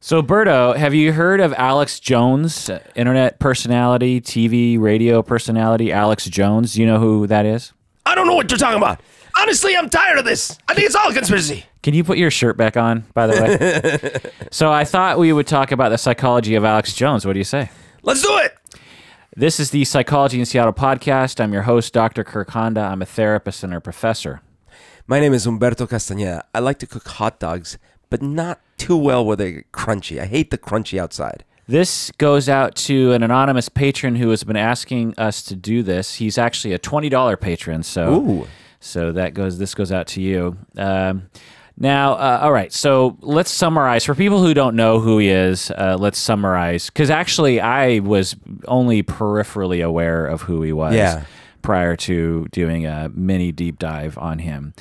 So, Berto, have you heard of Alex Jones, internet personality, TV, radio personality, Alex Jones? Do you know who that is? I don't know what you're talking about. Honestly, I'm tired of this. I think it's all a conspiracy. Can you put your shirt back on, by the way? So I thought we would talk about the psychology of Alex Jones. What do you say? Let's do it. This is the Psychology in Seattle podcast. I'm your host, Dr. Kirk Honda. I'm a therapist and a professor. My name is Humberto Castañeda. I like to cook hot dogs, but not too well where they're crunchy. I hate the crunchy outside. This goes out to an anonymous patron who has been asking us to do this. He's actually a $20 patron, so this goes out to you. All right, so let's summarize. For people who don't know who he is, let's summarize. Because actually, I was only peripherally aware of who he was prior to doing a mini deep dive on him.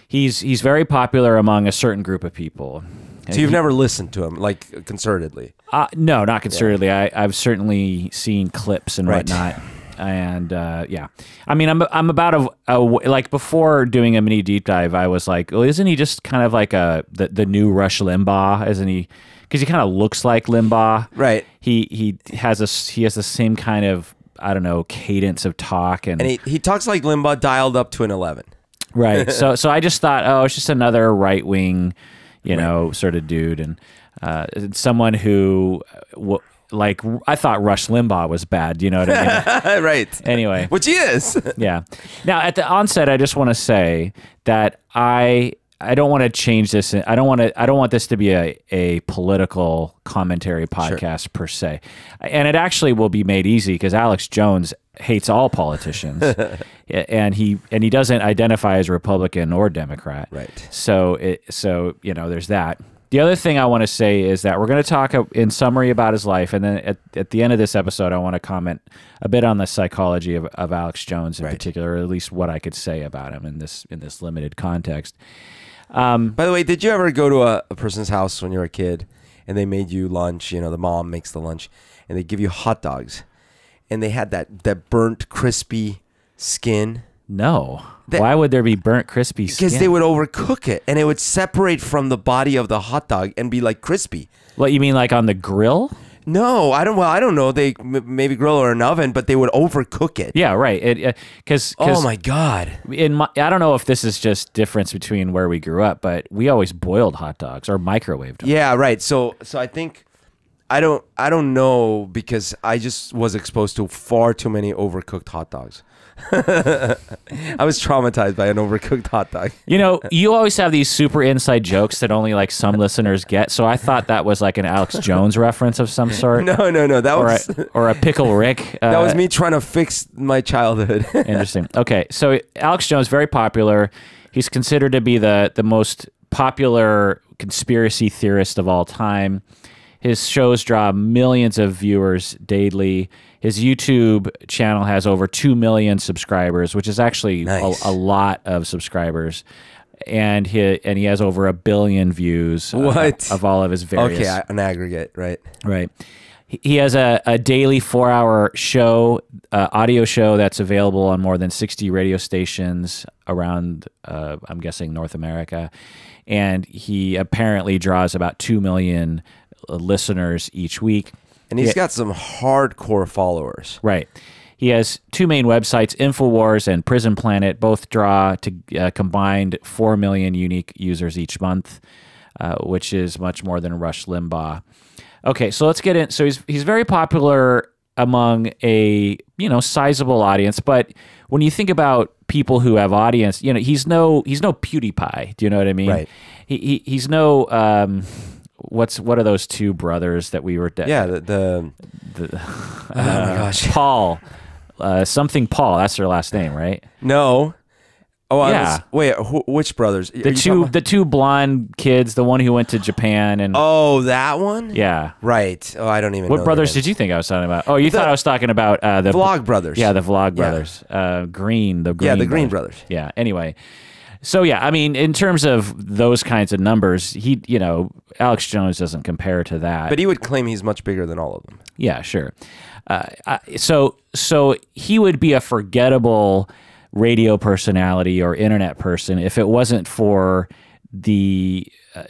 He's very popular among a certain group of people. So you've never listened to him, like, concertedly? No, not concertedly. Yeah. I've certainly seen clips and whatnot. And yeah, I mean, I'm about like before doing a mini deep dive, I was like, well, isn't he just kind of like the new Rush Limbaugh? Isn't he? Because he kind of looks like Limbaugh, right? He has the same kind of, I don't know, cadence of talk, and he talks like Limbaugh dialed up to an 11, right? So I just thought, oh, it's just another right wing, you know, sort of dude, and someone who. Like, I thought Rush Limbaugh was bad, you know what I mean? Right. Anyway. Which he is. Yeah. Now, at the onset, I just want to say that I don't want to change this. I don't want this to be a political commentary podcast per se. And it actually will be made easy because Alex Jones hates all politicians. and he doesn't identify as Republican or Democrat. Right. So you know, there's that. The other thing I want to say is that we're going to talk in summary about his life, and then at the end of this episode, I want to comment a bit on the psychology of Alex Jones in particular, or at least what I could say about him in this limited context. By the way, did you ever go to a person's house when you were a kid, and they made you lunch? You know, the mom makes the lunch, and they give you hot dogs, and they had that burnt, crispy skin. No. Why would there be burnt, crispy skin? Because they would overcook it, and it would separate from the body of the hot dog and be like crispy. What, you mean like on the grill? No, I don't. Well, I don't know. They maybe grill or an oven, but they would overcook it. Yeah, right. Because oh my god, I don't know if this is just difference between where we grew up, but we always boiled hot dogs or microwaved them. Yeah, right. So I think I don't know because I just was exposed to far too many overcooked hot dogs. I was traumatized by an overcooked hot dog. You know, you always have these super inside jokes that only like some listeners get. So I thought that was like an Alex Jones reference of some sort. No. That was or a Pickle Rick. That was me trying to fix my childhood. Interesting. Okay, so Alex Jones, very popular. He's considered to be the most popular conspiracy theorist of all time. His shows draw millions of viewers daily. His YouTube channel has over 2 million subscribers, which is actually a lot of subscribers. And he has over 1 billion views of all of his various... Okay, an aggregate, right. Right. He has a daily 4-hour show, audio show that's available on more than 60 radio stations around, I'm guessing, North America. And he apparently draws about 2 million listeners each week. And he's got some hardcore followers. Right. He has 2 main websites, InfoWars and Prison Planet. Both draw to combined 4 million unique users each month, which is much more than Rush Limbaugh. Okay, so let's get in. So he's very popular among a sizable audience, but when you think about people who have audience, he's no PewDiePie. Do you know what I mean? Right. He's no. What are those two brothers that we were? Yeah, oh my gosh, Paul, something Paul. That's their last name, right? No. Oh yeah. Wait, which brothers? The two blonde kids. The one who went to Japan and. Oh, that one. Yeah. Right. Oh, I don't even know. What brothers did you think I was talking about? Oh, you thought I was talking about the Vlog Brothers. Yeah, the Vlog Brothers. Green. The Green Brothers. Yeah. Anyway. So yeah, I mean, in terms of those kinds of numbers, Alex Jones doesn't compare to that. But he would claim he's much bigger than all of them. Yeah, sure. So he would be a forgettable radio personality or internet person if it wasn't for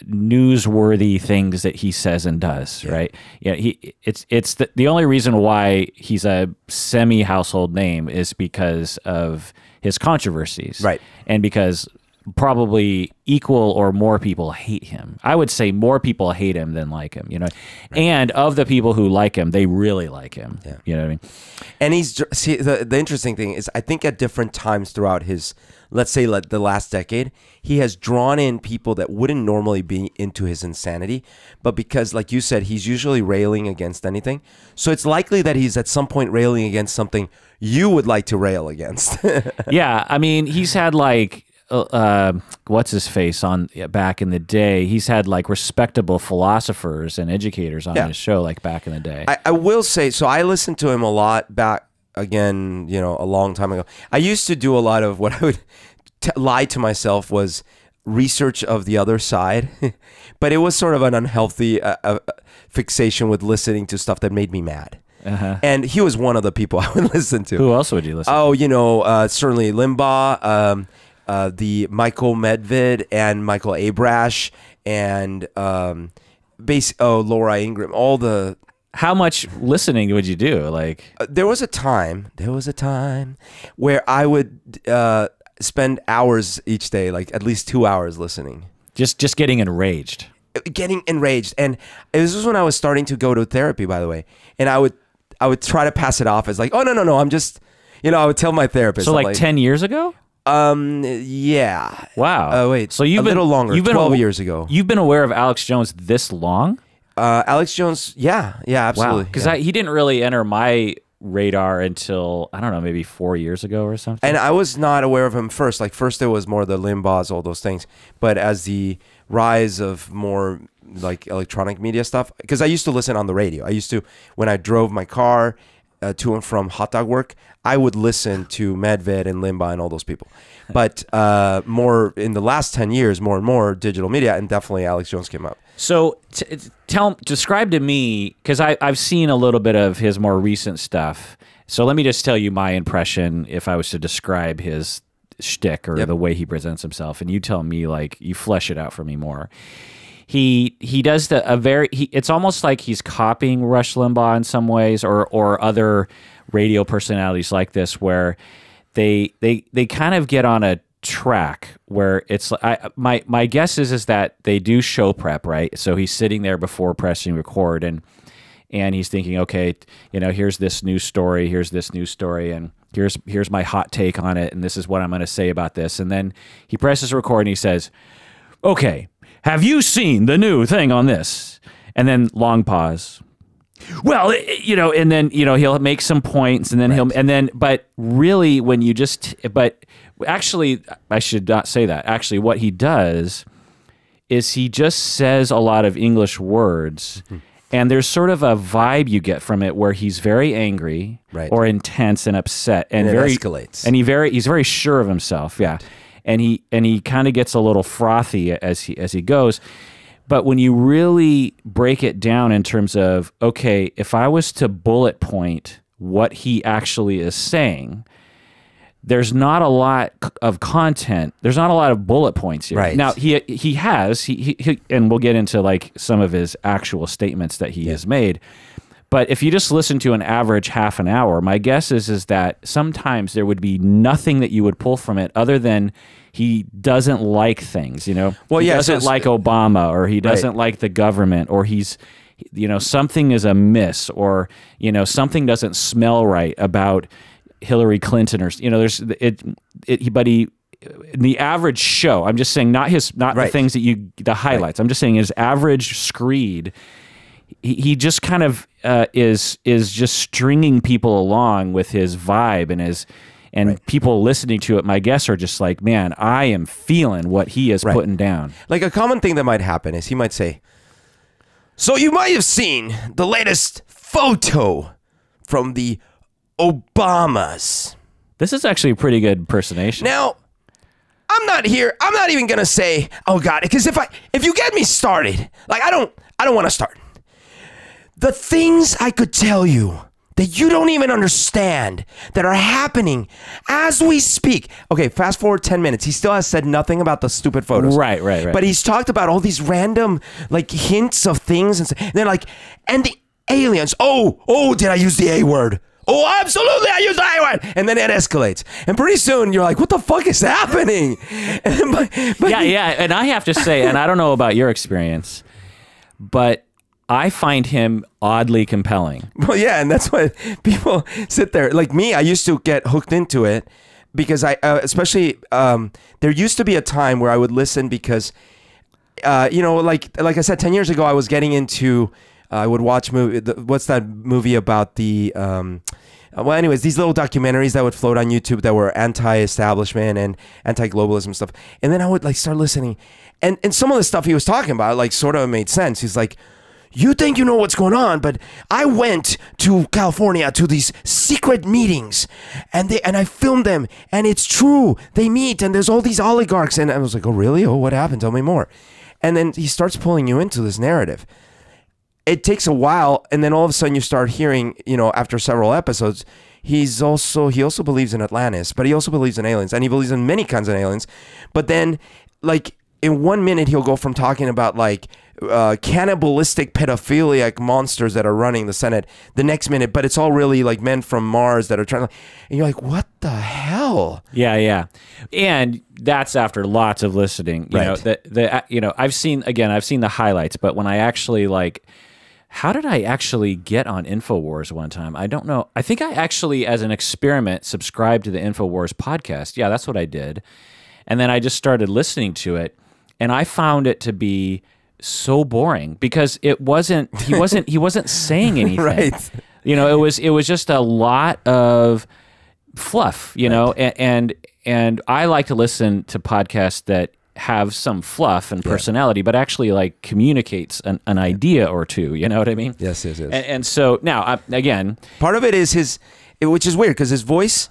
newsworthy things that he says and does, right? Yeah, it's the only reason why he's a semi-household name is because of his controversies, right? And because probably equal or more people hate him. I would say more people hate him than like him, you know. Right. And of the people who like him, they really like him. Yeah. You know what I mean? And the interesting thing is, I think at different times throughout his, let's say, like the last decade, he has drawn in people that wouldn't normally be into his insanity, but because, like you said, he's usually railing against anything. So it's likely that he's at some point railing against something you would like to rail against. Yeah, I mean, he's had like what's his face on back in the day. He's had like respectable philosophers and educators on his show like back in the day. I will say, so I listened to him a lot back again, you know, a long time ago. I used to do a lot of what I would lie to myself was research of the other side, but it was sort of an unhealthy fixation with listening to stuff that made me mad. And he was one of the people I would listen to. Who else would you listen to? Oh, you know, certainly Limbaugh, the Michael Medved and Michael Abrash and Laura Ingraham, all the... How much listening would you do? Like there was a time where I would spend hours each day, like at least 2 hours listening. Just getting enraged. And this was when I was starting to go to therapy, by the way. And I would try to pass it off as like, oh no, I'm just, you know, I would tell my therapist. So like 10 years ago? Yeah. Wow. Wait. So you've a little longer. You've been 12 years ago. You've been aware of Alex Jones this long? Alex Jones. Yeah, absolutely. Because he didn't really enter my radar until, I don't know, maybe 4 years ago or something. And I was not aware of him first. Like first there was more the Limbaughs, all those things. But as the rise of more like electronic media stuff, because I used to listen on the radio. I used to, when I drove my car to and from hot dog work, I would listen to Medved and Limbaugh and all those people. But more in the last 10 years, more and more digital media, and definitely Alex Jones came up. So describe to me, because I've seen a little bit of his more recent stuff. So let me just tell you my impression if I was to describe his shtick or the way he presents himself, and you tell me, like, you flesh it out for me more. He does it's almost like he's copying Rush Limbaugh in some ways, or other radio personalities like this, where they kind of get on a track where it's my guess is that they do show prep, right? So he's sitting there before pressing record and he's thinking, okay, you know, here's this news story, and here's my hot take on it, and this is what I'm going to say about this. And then he presses record and he says, okay, have you seen the new thing on this? And then long pause. Well, you know, and then, you know, he'll make some points, and then but really when you but actually, I should not say that. Actually, what he does is he just says a lot of English words, and there's sort of a vibe you get from it where he's very angry or intense and upset, and it very escalates. And he's very sure of himself, yeah. And he kind of gets a little frothy as he goes. But when you really break it down in terms of, okay, if I was to bullet point what he actually is saying, there's not a lot of content. There's not a lot of bullet points here. Right. Now, he and we'll get into like some of his actual statements that he has made. But if you just listen to an average half an hour, my guess is that sometimes there would be nothing that you would pull from it other than he doesn't like things, you know? Well, he doesn't like Obama, or he doesn't like the government, or he's, you know, something is amiss, or, you know, something doesn't smell right about Hillary Clinton, or, you know, but in the average show, I'm just saying, not the things that the highlights. I'm just saying his average screed, he just kind of is just stringing people along with his vibe and his, and people listening to it, my guess, are just like, man, I am feeling what he is putting down. Like a common thing that might happen is he might say, so you might have seen the latest photo from the Obamas. This is actually a pretty good impersonation. Now, I'm not even going to say, oh God, because if you get me started, like I don't want to start. The things I could tell you that you don't even understand that are happening as we speak. Okay, fast forward 10 minutes. He still has said nothing about the stupid photos. Right. But he's talked about all these random like hints of things, and they're like, and the aliens. Oh, did I use the A word? Oh, absolutely, I used the A word. And then it escalates. And pretty soon you're like, what the fuck is happening? Yeah. And I have to say, and I don't know about your experience, but I find him oddly compelling. Well, yeah, and that's why people sit there. Like me, I used to get hooked into it because especially, there used to be a time where I would listen because, like I said, 10 years ago, I was getting into, I would watch what's that movie about the, well, anyways, these little documentaries that would float on YouTube that were anti-establishment and anti-globalism stuff. And then I would like start listening. And some of the stuff he was talking about like sort of made sense. He's like, you think you know what's going on, but I went to California to these secret meetings and I filmed them, and it's true. They meet and there's all these oligarchs. And I was like, oh, really? Oh, what happened? Tell me more. And then he starts pulling you into this narrative. It takes a while, and then all of a sudden you start hearing, after several episodes, he also believes in Atlantis, but he also believes in aliens, and he believes in many kinds of aliens. But then, like, in 1 minute, he'll go from talking about, like, cannibalistic pedophiliac monsters that are running the Senate the next minute, but it's all really, like, men from Mars that are trying to... And you're like, what the hell? Yeah. And that's after lots of listening. I've seen the highlights, but when I actually, like... How did I actually get on InfoWars one time? I don't know. I think I actually, as an experiment, subscribed to the InfoWars podcast. Yeah, that's what I did. And then I just started listening to it, and I found it to be so boring because he wasn't saying anything. Right. It was just a lot of fluff, and I like to listen to podcasts that have some fluff and personality, but actually like communicates an idea or two. You know what I mean? Yes. And so now, again, part of it is which is weird because his voice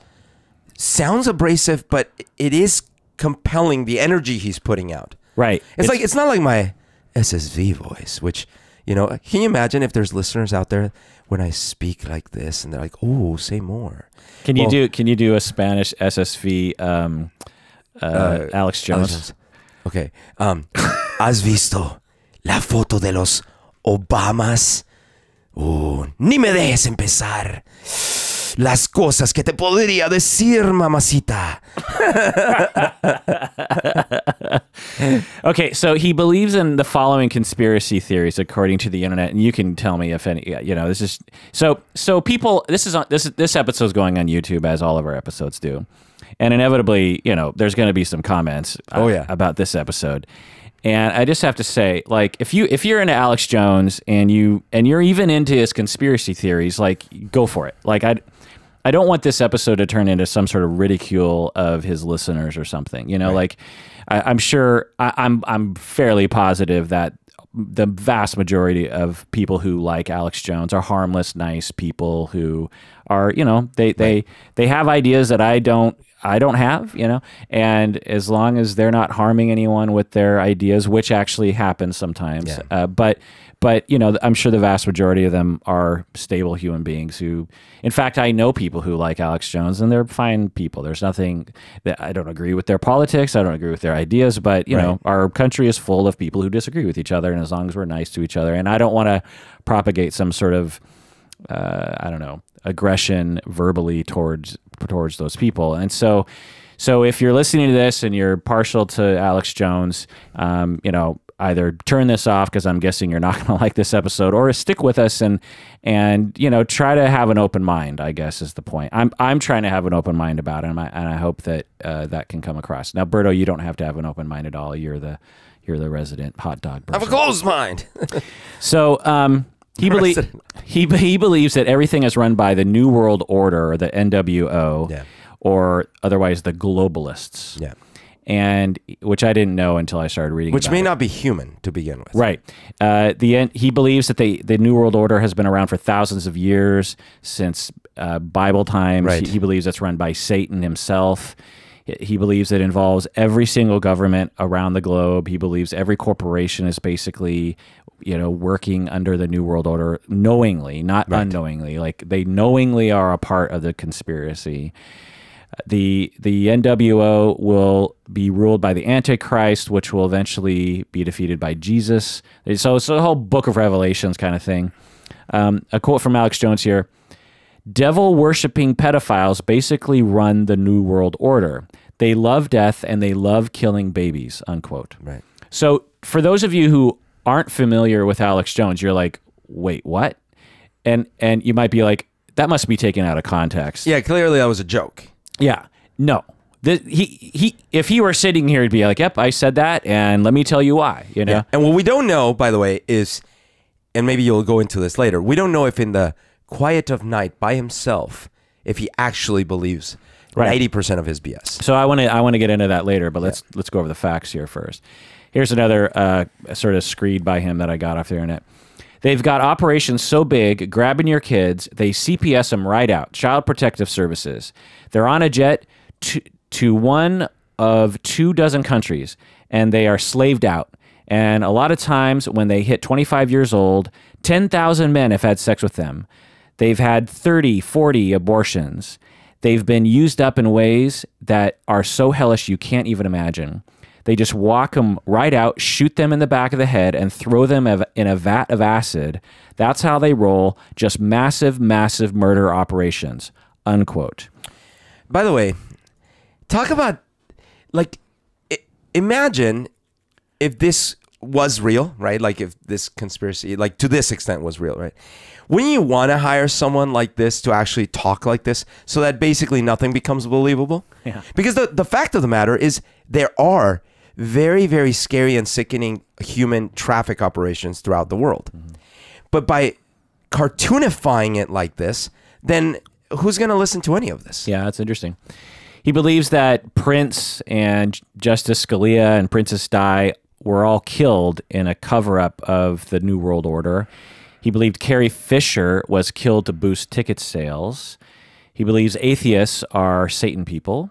sounds abrasive, but it is compelling. The energy he's putting out, right? It's not like my SSV voice, which can you imagine if there's listeners out there when I speak like this and they're like, oh, say more. Can you do a Spanish SSV? Alex Jones. Okay. ¿Has visto la foto de los Obamas? Ni me dejes empezar. Las cosas que te podría decir, mamacita. Okay, so he believes in the following conspiracy theories according to the internet, and you can tell me if any. This is so people. This episode's going on YouTube, as all of our episodes do. And inevitably, there's going to be some comments about this episode. And I just have to say, like, if you're into Alex Jones and you're even into his conspiracy theories, like, go for it. Like, I don't want this episode to turn into some sort of ridicule of his listeners or something. Right. Like, I'm sure I'm fairly positive that the vast majority of people who like Alex Jones are harmless, nice people who are, they have ideas that I don't have, and as long as they're not harming anyone with their ideas, which actually happens sometimes, but I'm sure the vast majority of them are stable human beings who, in fact, I know people who like Alex Jones and they're fine people. There's nothing that I don't agree with their politics. I don't agree with their ideas, but our country is full of people who disagree with each other. And as long as we're nice to each other, and I don't want to propagate some sort of, aggression verbally towards those people. And so if you're listening to this and you're partial to Alex Jones, either turn this off because I'm guessing you're not going to like this episode, or stick with us and try to have an open mind, I guess is the point. I'm trying to have an open mind about it, and I hope that that can come across. Now, Berto, you don't have to have an open mind at all. You're the resident hot dog person. I have a closed mind. So he believes that everything is run by the New World Order, or the NWO, or otherwise the globalists. Yeah. And which I didn't know until I started reading. Which may not be human to begin with. Right. He believes that the New World Order has been around for thousands of years, since Bible times. Right. He believes it's run by Satan himself. He believes it involves every single government around the globe. He believes every corporation is basically working under the New World Order knowingly, not unknowingly. Like they knowingly are a part of the conspiracy. The NWO will be ruled by the Antichrist, which will eventually be defeated by Jesus. So it's a whole book of Revelations kind of thing. A quote from Alex Jones here. Devil-worshipping pedophiles basically run the New World Order. They love death and they love killing babies, unquote. Right. So for those of you who aren't familiar with Alex Jones, you're like, wait, what? And you might be like, that must be taken out of context. Yeah, clearly that was a joke. Yeah. No. If he were sitting here, he'd be like, yep, I said that, and let me tell you why, Yeah. And what we don't know, by the way, is, and maybe you'll go into this later, we don't know if in the quiet of night by himself, if he actually believes 90% of his BS. So I want to get into that later, but let's go over the facts here first. Here's another sort of screed by him that I got off the internet. They've got operations so big, grabbing your kids, they CPS them right out. Child Protective Services. They're on a jet to one of 24 countries, and they are slaved out. And a lot of times when they hit 25 years old, 10,000 men have had sex with them. They've had 30, 40 abortions. They've been used up in ways that are so hellish you can't even imagine. They just walk them right out, shoot them in the back of the head, and throw them in a vat of acid. That's how they roll. Just massive, massive murder operations, unquote. By the way, talk about, like, imagine if this was real, right? Like if this conspiracy, like to this extent was real, right? Wouldn't you want to hire someone like this to actually talk like this so that basically nothing becomes believable? Yeah. Because the fact of the matter is there are very, very scary and sickening human traffic operations throughout the world. Mm-hmm. But by cartoonifying it like this, then who's going to listen to any of this? Yeah, that's interesting. He believes that Prince and Justice Scalia and Princess Di were all killed in a cover-up of the New World Order. He believed Carrie Fisher was killed to boost ticket sales. He believes atheists are Satan people.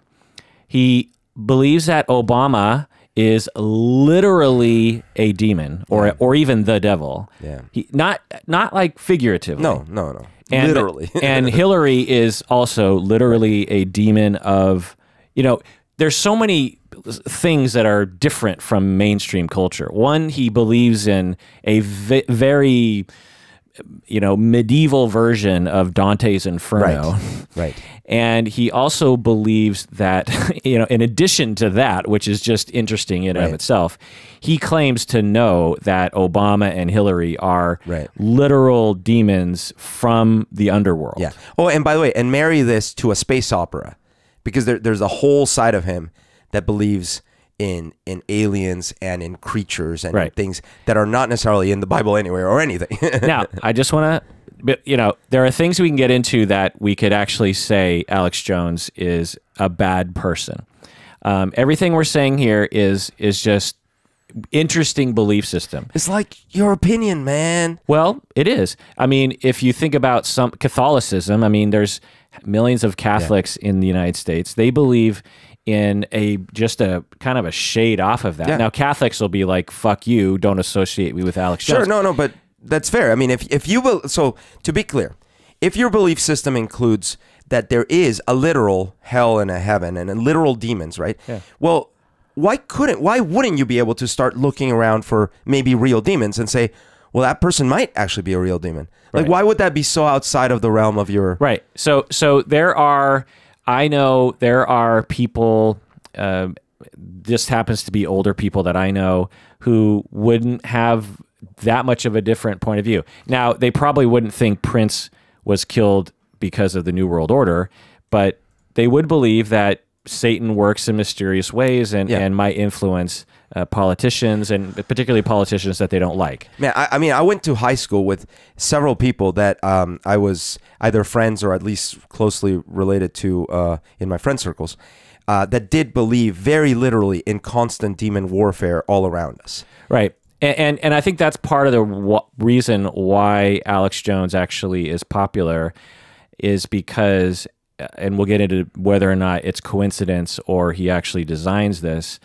He believes that Obama is literally a demon or even the devil. Yeah. Not like figuratively. No. And, literally. And Hillary is also literally a demon of, there's so many things that are different from mainstream culture. One, he believes in a very, medieval version of Dante's Inferno. Right. And he also believes that, in addition to that, which is just interesting in and of itself, he claims to know that Obama and Hillary are literal demons from the underworld. Yeah. Oh, and by the way, and marry this to a space opera, because there's a whole side of him that believes in aliens and in creatures and in things that are not necessarily in the Bible anywhere or anything. Now, I just want to, there are things we can get into that we could actually say Alex Jones is a bad person. Everything we're saying here is just interesting belief system. It's like your opinion, man. Well, it is. I mean, if you think about some Catholicism, I mean, there's millions of Catholics in the United States. They believe in just a kind of a shade off of that. Now, Catholics will be like, fuck you, don't associate me with Alex Jones. Sure, no, but that's fair. I mean, if you will, so to be clear, if your belief system includes that there is a literal hell and a heaven and literal demons, right? Yeah. Well, why wouldn't you be able to start looking around for maybe real demons and say, well, that person might actually be a real demon? Like, why would that be so outside of the realm of your... Right. So I know there are people, this happens to be older people that I know, who wouldn't have that much of a different point of view. Now, they probably wouldn't think Prince was killed because of the New World Order, but they would believe that Satan works in mysterious ways and might influence politicians, and particularly politicians that they don't like. Man, I mean, I went to high school with several people that I was either friends or at least closely related to in my friend circles that did believe very literally in constant demon warfare all around us. Right. And I think that's part of the reason why Alex Jones actually is popular, is because, and we'll get into whether or not it's coincidence or he actually designs this,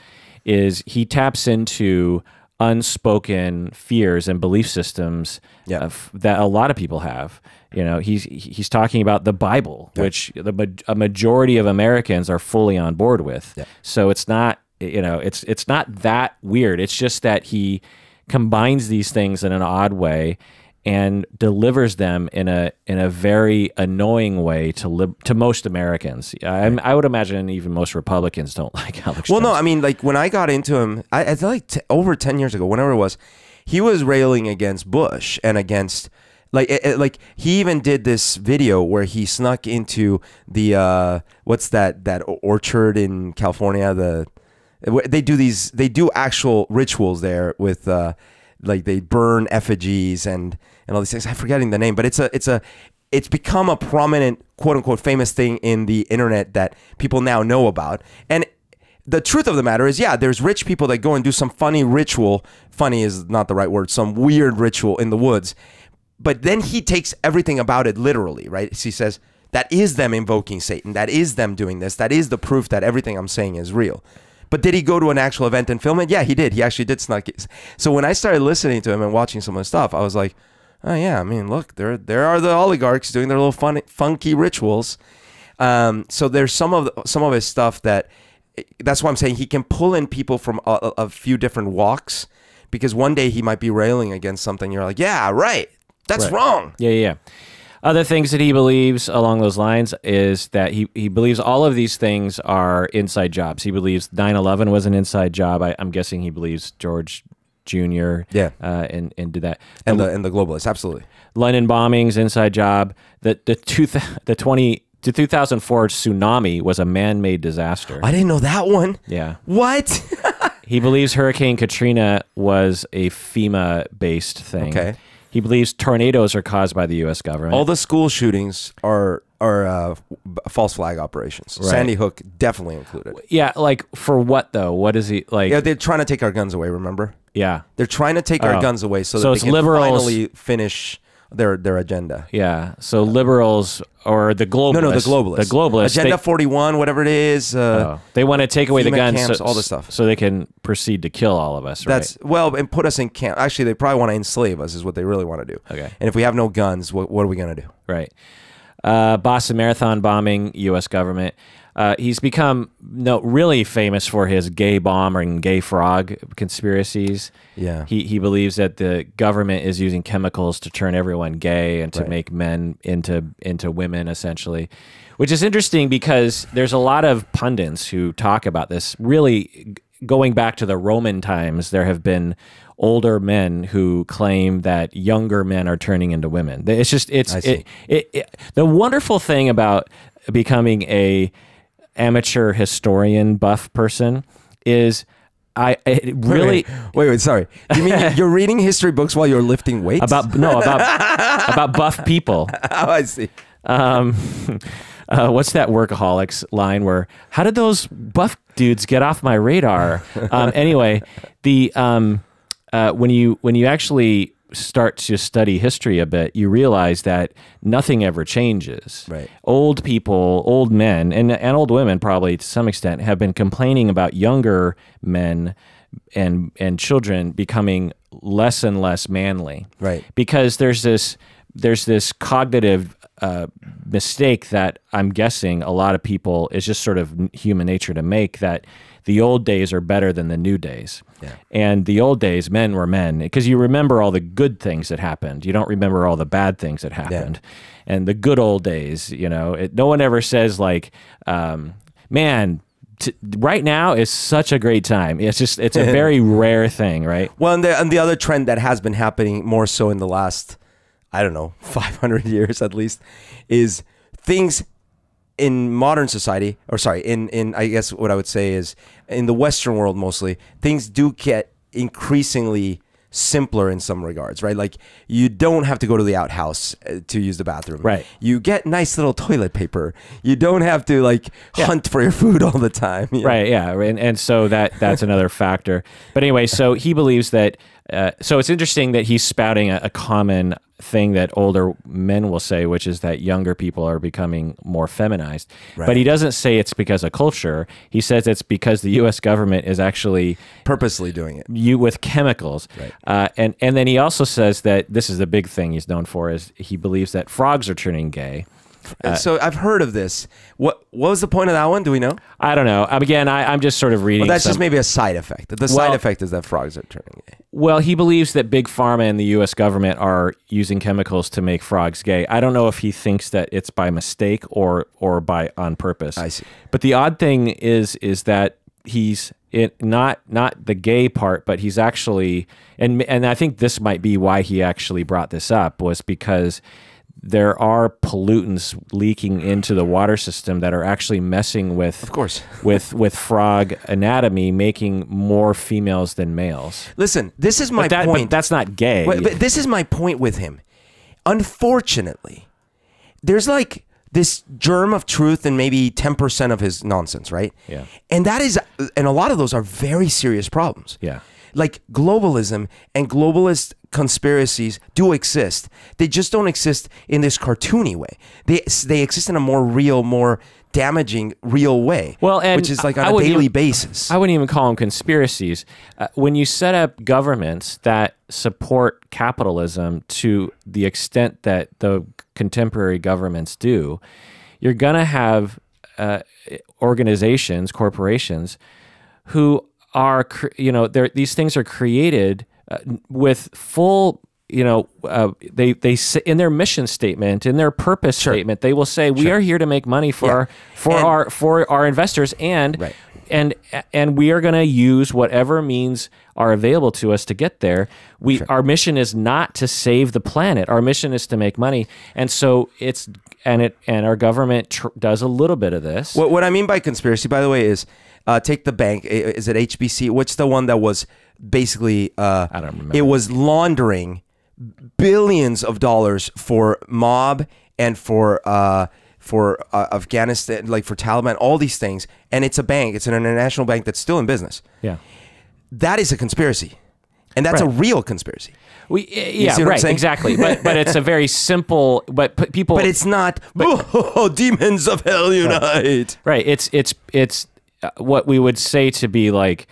is he taps into unspoken fears and belief systems Yeah. that a lot of people have. You know, he's talking about the Bible, Yeah. which a majority of Americans are fully on board with. Yeah. So it's not, you know, it's not that weird. It's just that he combines these things in an odd way and delivers them in a very annoying way to most Americans. I would imagine even most Republicans don't like Alex Well, Jones. no, I mean, like when I got into him, I like over 10 years ago, whenever it was, he was railing against Bush and against like he even did this video where he snuck into the what's that orchard in California. They do actual rituals there with like they burn effigies and all these things. I'm forgetting the name, but it's become a prominent, quote unquote, famous thing in the internet that people now know about. And the truth of the matter is, yeah, there's rich people that go and do some funny ritual. Funny is not the right word. Some weird ritual in the woods. But then he takes everything about it literally, right? So he says, that is them invoking Satan. That is them doing this. That is the proof that everything I'm saying is real. But did he go to an actual event and film it? Yeah, he did. He actually did snuck it. So when I started listening to him and watching some of his stuff, I was like, oh yeah, I mean, look, there are the oligarchs doing their little funky rituals. So there's some of his stuff that's why I'm saying he can pull in people from a few different walks, because one day he might be railing against something. You're like, yeah, right. That's wrong. Yeah. Other things that he believes along those lines is that he believes all of these things are inside jobs. He believes 9/11 was an inside job. I'm guessing he believes George Jr. And did that. And the globalists, absolutely. London bombings, inside job. The 2004 tsunami was a man-made disaster. I didn't know that one. Yeah. What? He believes Hurricane Katrina was a FEMA-based thing. Okay. He believes tornadoes are caused by the U.S. government. All the school shootings are false flag operations. Right. Sandy Hook definitely included. Yeah, like for what though? What is he like? Yeah, they're trying to take our guns away. Remember? Yeah, they're trying to take our guns away so that it's they can liberals, finally finish their agenda. Yeah, so liberals or the globalists. No, the globalists. The globalists. Agenda 41, whatever it is. They want to take away the guns, camps, all this stuff, so they can proceed to kill all of us. Right? And put us in camp. Actually, they probably want to enslave us. Is what they really want to do. Okay. And if we have no guns, what are we gonna do? Right. Boston Marathon bombing, U.S. government. He's become really famous for his gay bomb and gay frog conspiracies. Yeah. He believes that the government is using chemicals to turn everyone gay and to make men into women, essentially, which is interesting because there's a lot of pundits who talk about this. Really, going back to the Roman times, there have been older men who claim that younger men are turning into women. It's just the wonderful thing about becoming a amateur historian buff person is wait, sorry. You mean you're reading history books while you're lifting weights? about buff people. Oh, I see. What's that Workaholics line where, how did those buff dudes get off my radar? Anyway, when you actually start to study history a bit, you realize that nothing ever changes. Right. Old people, old men, and old women probably to some extent have been complaining about younger men and children becoming less and less manly. Right. Because there's this cognitive mistake that I'm guessing a lot of people, is just sort of human nature to make, that the old days are better than the new days. Yeah. And the old days, men were men, because you remember all the good things that happened. You don't remember all the bad things that happened. Yeah. And the good old days, no one ever says like, man, right now is such a great time. It's a very rare thing, right? Well, and the other trend that has been happening more so in the last, I don't know, 500 years at least, is things in modern society, or sorry, in I guess what I would say is in the Western world mostly, things do get increasingly simpler in some regards, right? Like you don't have to go to the outhouse to use the bathroom. Right. You get nice little toilet paper. You don't have to hunt for your food all the time. Right. Yeah. And so that's another factor. But anyway, so he believes that So it's interesting that he's spouting a common thing that older men will say, which is that younger people are becoming more feminized. Right. But he doesn't say it's because of culture. He says it's because the U.S. government is actually purposely doing it with chemicals. Right. And then he also says that this is the big thing he's known for, is he believes that frogs are turning gay. So I've heard of this. What was the point of that one? Do we know? I don't know. Again, I'm just sort of reading. Well, that's just maybe a side effect. The side effect is that frogs are turning gay. Well, he believes that Big Pharma and the U.S. government are using chemicals to make frogs gay. I don't know if he thinks that it's by mistake or on purpose. I see. But the odd thing is that he's not the gay part, but he's actually, and I think this might be why he actually brought this up, was because there are pollutants leaking into the water system that are actually messing with, of course, with frog anatomy, making more females than males. Listen, this is my point. But that's not gay. But this is my point with him. Unfortunately, there's like this germ of truth in maybe 10% of his nonsense, right? Yeah. And a lot of those are very serious problems. Yeah. Like globalism and globalist conspiracies do exist. They just don't exist in this cartoony way. They exist in a more real, more damaging, real way. Well, and which is like on a daily basis. I wouldn't even call them conspiracies. When you set up governments that support capitalism to the extent that the contemporary governments do, you're going to have organizations, corporations, who are, these things are created with full, they in their mission statement, in their purpose statement, they will say, we are here to make money for our investors, and we are going to use whatever means are available to us to get there. Our mission is not to save the planet. Our mission is to make money, and so our government does a little bit of this. What I mean by conspiracy, by the way, is take the bank. Is it HBC? What's the one that was basically? I don't remember. It was laundering billions of dollars for mob and for Afghanistan, like for Taliban, all these things. And it's a bank. It's an international bank that's still in business. Yeah, that is a conspiracy, and that's a real conspiracy. Exactly. But it's a very simple. But people. But it's not. Demons of hell unite. Right. It's what we would say to be like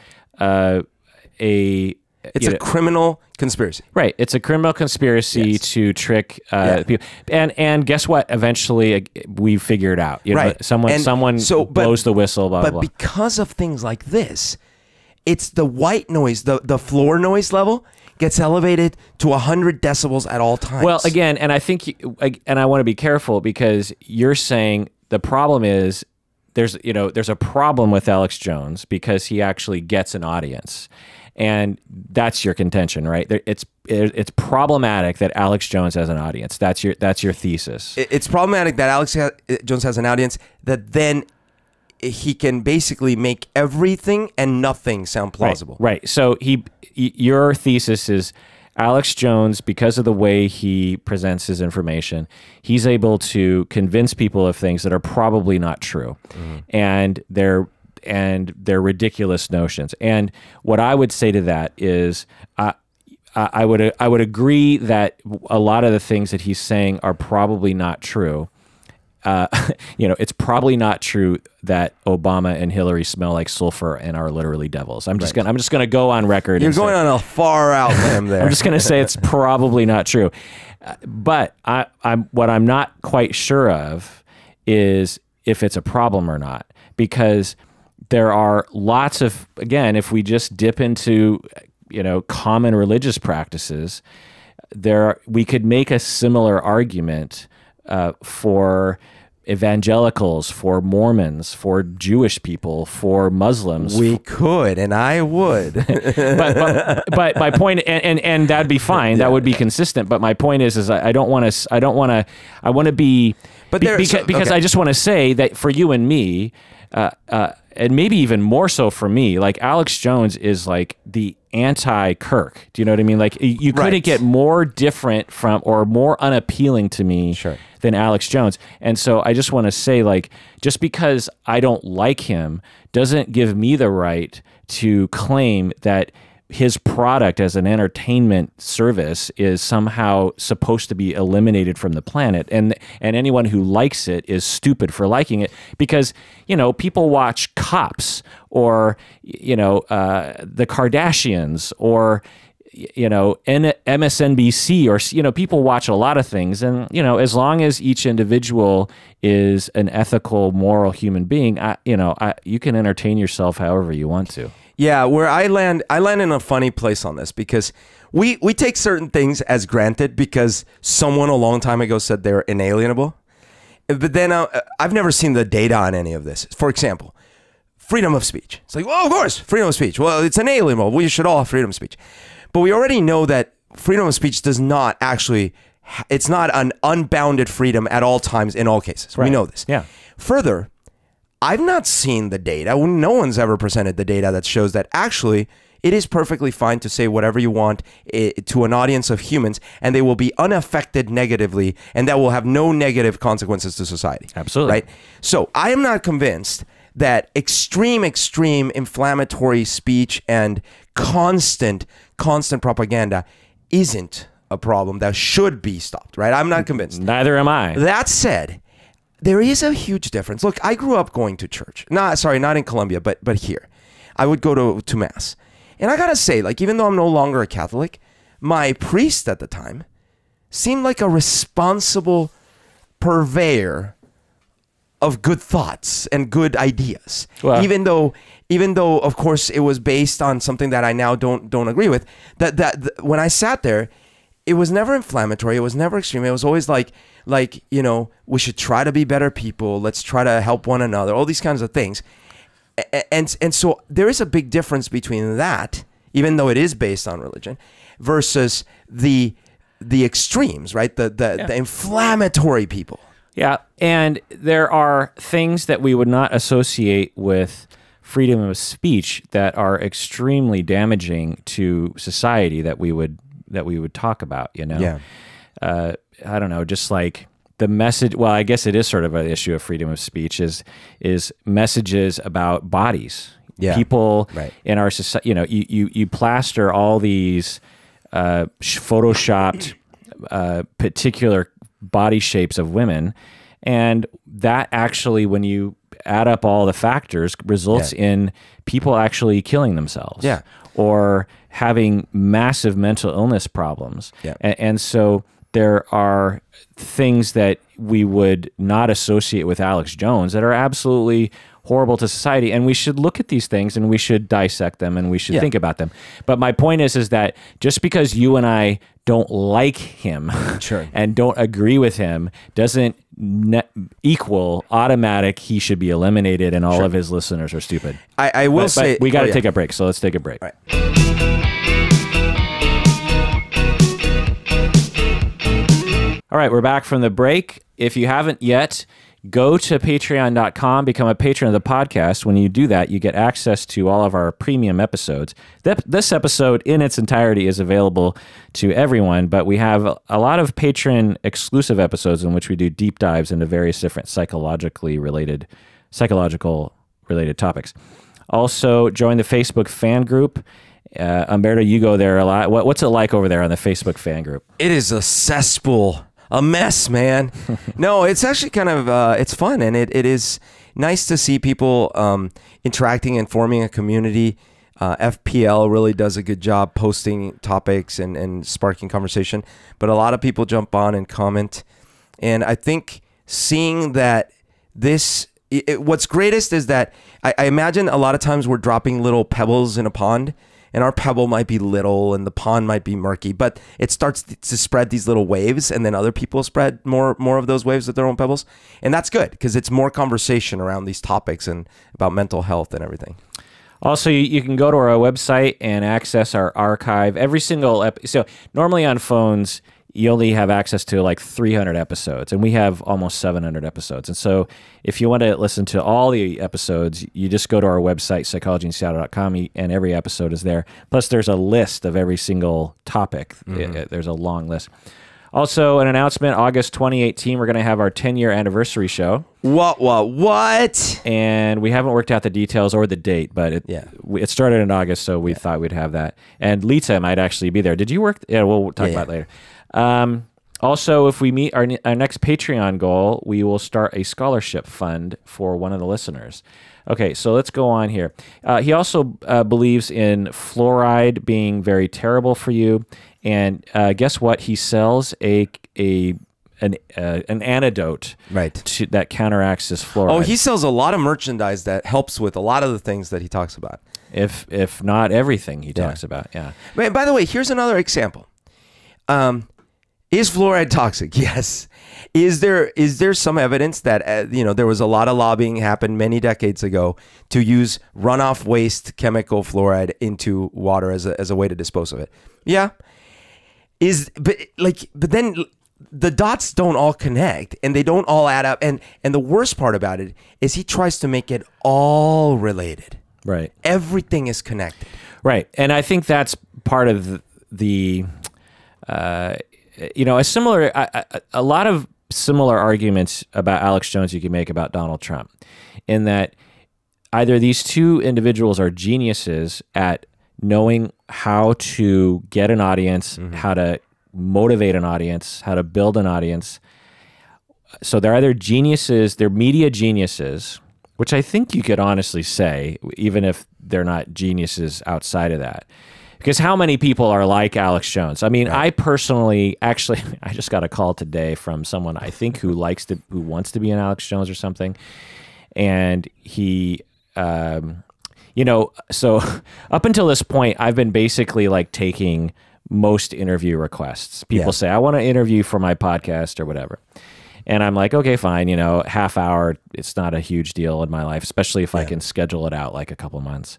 It's a criminal conspiracy. Right. It's a criminal conspiracy to trick people. And guess what? Eventually, we figure it out. Someone blows the whistle, blah, blah, blah. But because of things like this, it's the white noise, the floor noise level gets elevated to 100 decibels at all times. Well, again, and I think, and I want to be careful, because you're saying the problem is there's a problem with Alex Jones because he actually gets an audience. And that's your contention, right? It's problematic that Alex Jones has an audience. That's your thesis. It's problematic that Alex Jones has an audience, that then he can basically make everything and nothing sound plausible. Right. So your thesis is Alex Jones, because of the way he presents his information, he's able to convince people of things that are probably not true, and they're ridiculous notions. And what I would say to that is, I would agree that a lot of the things that he's saying are probably not true. It's probably not true that Obama and Hillary smell like sulfur and are literally devils. I'm just gonna go on record. You're going on a far out limb there. I'm just gonna say it's probably not true. But what I'm not quite sure of is if it's a problem or not, because there are lots of, again, if we just dip into common religious practices, we could make a similar argument for evangelicals, for Mormons, for Jewish people, for Muslims. We could, and I would. but my point, and that'd be fine. That would be consistent. But my point is I want to be, because I just want to say that for you and me, and maybe even more so for me, like Alex Jones is like the anti-Kirk. Do you know what I mean? Like you couldn't get more different from, or more unappealing to me than Alex Jones. And so I just want to say, like, just because I don't like him doesn't give me the right to claim that his product as an entertainment service is somehow supposed to be eliminated from the planet, and anyone who likes it is stupid for liking it, because people watch Cops or the Kardashians or MSNBC, or people watch a lot of things, and as long as each individual is an ethical, moral human being, you can entertain yourself however you want to. Yeah, where I land in a funny place on this, because we take certain things as granted because someone a long time ago said they're inalienable. But then I've never seen the data on any of this. For example, freedom of speech. It's like, well, of course, freedom of speech. Well, it's inalienable. We should all have freedom of speech. But we already know that freedom of speech does not actually, it's not an unbounded freedom at all times in all cases. Right. We know this. Yeah. Further, I've not seen the data. No one's ever presented the data that shows that actually it is perfectly fine to say whatever you want to an audience of humans, and they will be unaffected negatively, and that will have no negative consequences to society. Absolutely. Right? So I am not convinced that extreme inflammatory speech and constant propaganda isn't a problem that should be stopped, right? I'm not convinced. Neither am I. That said, there is a huge difference. Look, I grew up going to church. Not in Colombia, but here. I would go to mass. And I gotta say, like, even though I'm no longer a Catholic, my priest at the time seemed like a responsible purveyor of good thoughts and good ideas. Well, even though of course it was based on something that I now don't agree with, that when I sat there, it was never inflammatory, it was never extreme. It was always like we should try to be better people, let's try to help one another, all these kinds of things. And so there is a big difference between that, even though it is based on religion, versus the extremes, right? The inflammatory people. Yeah, and there are things that we would not associate with freedom of speech that are extremely damaging to society that we would talk about, Yeah. I don't know, just like the message. Well, I guess it is sort of an issue of freedom of speech is messages about bodies. Yeah. People in our society, you plaster all these photoshopped particular body shapes of women, and that actually, when you add up all the factors, results in people actually killing themselves, or having massive mental illness problems. And so there are things that we would not associate with Alex Jones that are absolutely horrible to society, and we should look at these things and we should dissect them and we should think about them. But my point is that just because you and I don't like him and don't agree with him doesn't equal automatic he should be eliminated and all of his listeners are stupid. I will say we got to take a break, so let's take a break. All right. All right, we're back from the break. If you haven't yet, go to patreon.com, become a patron of the podcast. When you do that, you get access to all of our premium episodes. This episode in its entirety is available to everyone, but we have a lot of patron exclusive episodes in which we do deep dives into various different psychological related topics. Also, join the Facebook fan group. Humberto, you go there a lot. What's it like over there on the Facebook fan group? It is a cesspool. A mess, man. No, it's actually kind of, it's fun, and it is nice to see people interacting and forming a community. FPL really does a good job posting topics and sparking conversation, but a lot of people jump on and comment. And I think seeing that what's greatest is that I imagine a lot of times we're dropping little pebbles in a pond, and our pebble might be little and the pond might be murky, but it starts to spread these little waves, and then other people spread more of those waves with their own pebbles. And that's good because it's more conversation around these topics and about mental health and everything. Also, you can go to our website and access our archive. Every single episode. So normally on phones, you only have access to like 300 episodes, and we have almost 700 episodes. And so if you want to listen to all the episodes, you just go to our website, psychologyinseattle.com, and every episode is there. Plus, there's a list of every single topic. There's a long list. Also, an announcement, August 2018, we're going to have our 10-year anniversary show. What? And we haven't worked out the details or the date, but it started in August, so we thought we'd have that. And Lita might actually be there. Did you work? Yeah, we'll talk about it later. Also, if we meet our next Patreon goal, we will start a scholarship fund for one of the listeners. Okay, so let's go on here. He also believes in fluoride being very terrible for you. And guess what? He sells an antidote that counteracts this fluoride. Oh, he sells a lot of merchandise that helps with a lot of the things that he talks about. If not everything he talks about, yeah. By the way, here's another example. Is fluoride toxic? Yes. Is there some evidence that there was a lot of lobbying happened many decades ago to use runoff waste chemical fluoride into water as a way to dispose of it? Yeah. But then the dots don't all connect and they don't all add up. And the worst part about it is he tries to make it all related. Right. Everything is connected. Right. And I think that's part of a lot of similar arguments about Alex Jones you can make about Donald Trump, in that either these two individuals are geniuses at knowing how to get an audience, how to motivate an audience, how to build an audience. So they're either geniuses, they're media geniuses, which I think you could honestly say, even if they're not geniuses outside of that. Because how many people are like Alex Jones? I mean, I personally, actually, I just got a call today from someone I think who wants to be an Alex Jones or something. And he, so up until this point, I've been basically like taking most interview requests. People say, I want to interview for my podcast or whatever. And I'm like, okay, fine, half hour, it's not a huge deal in my life, especially if I can schedule it out like a couple months.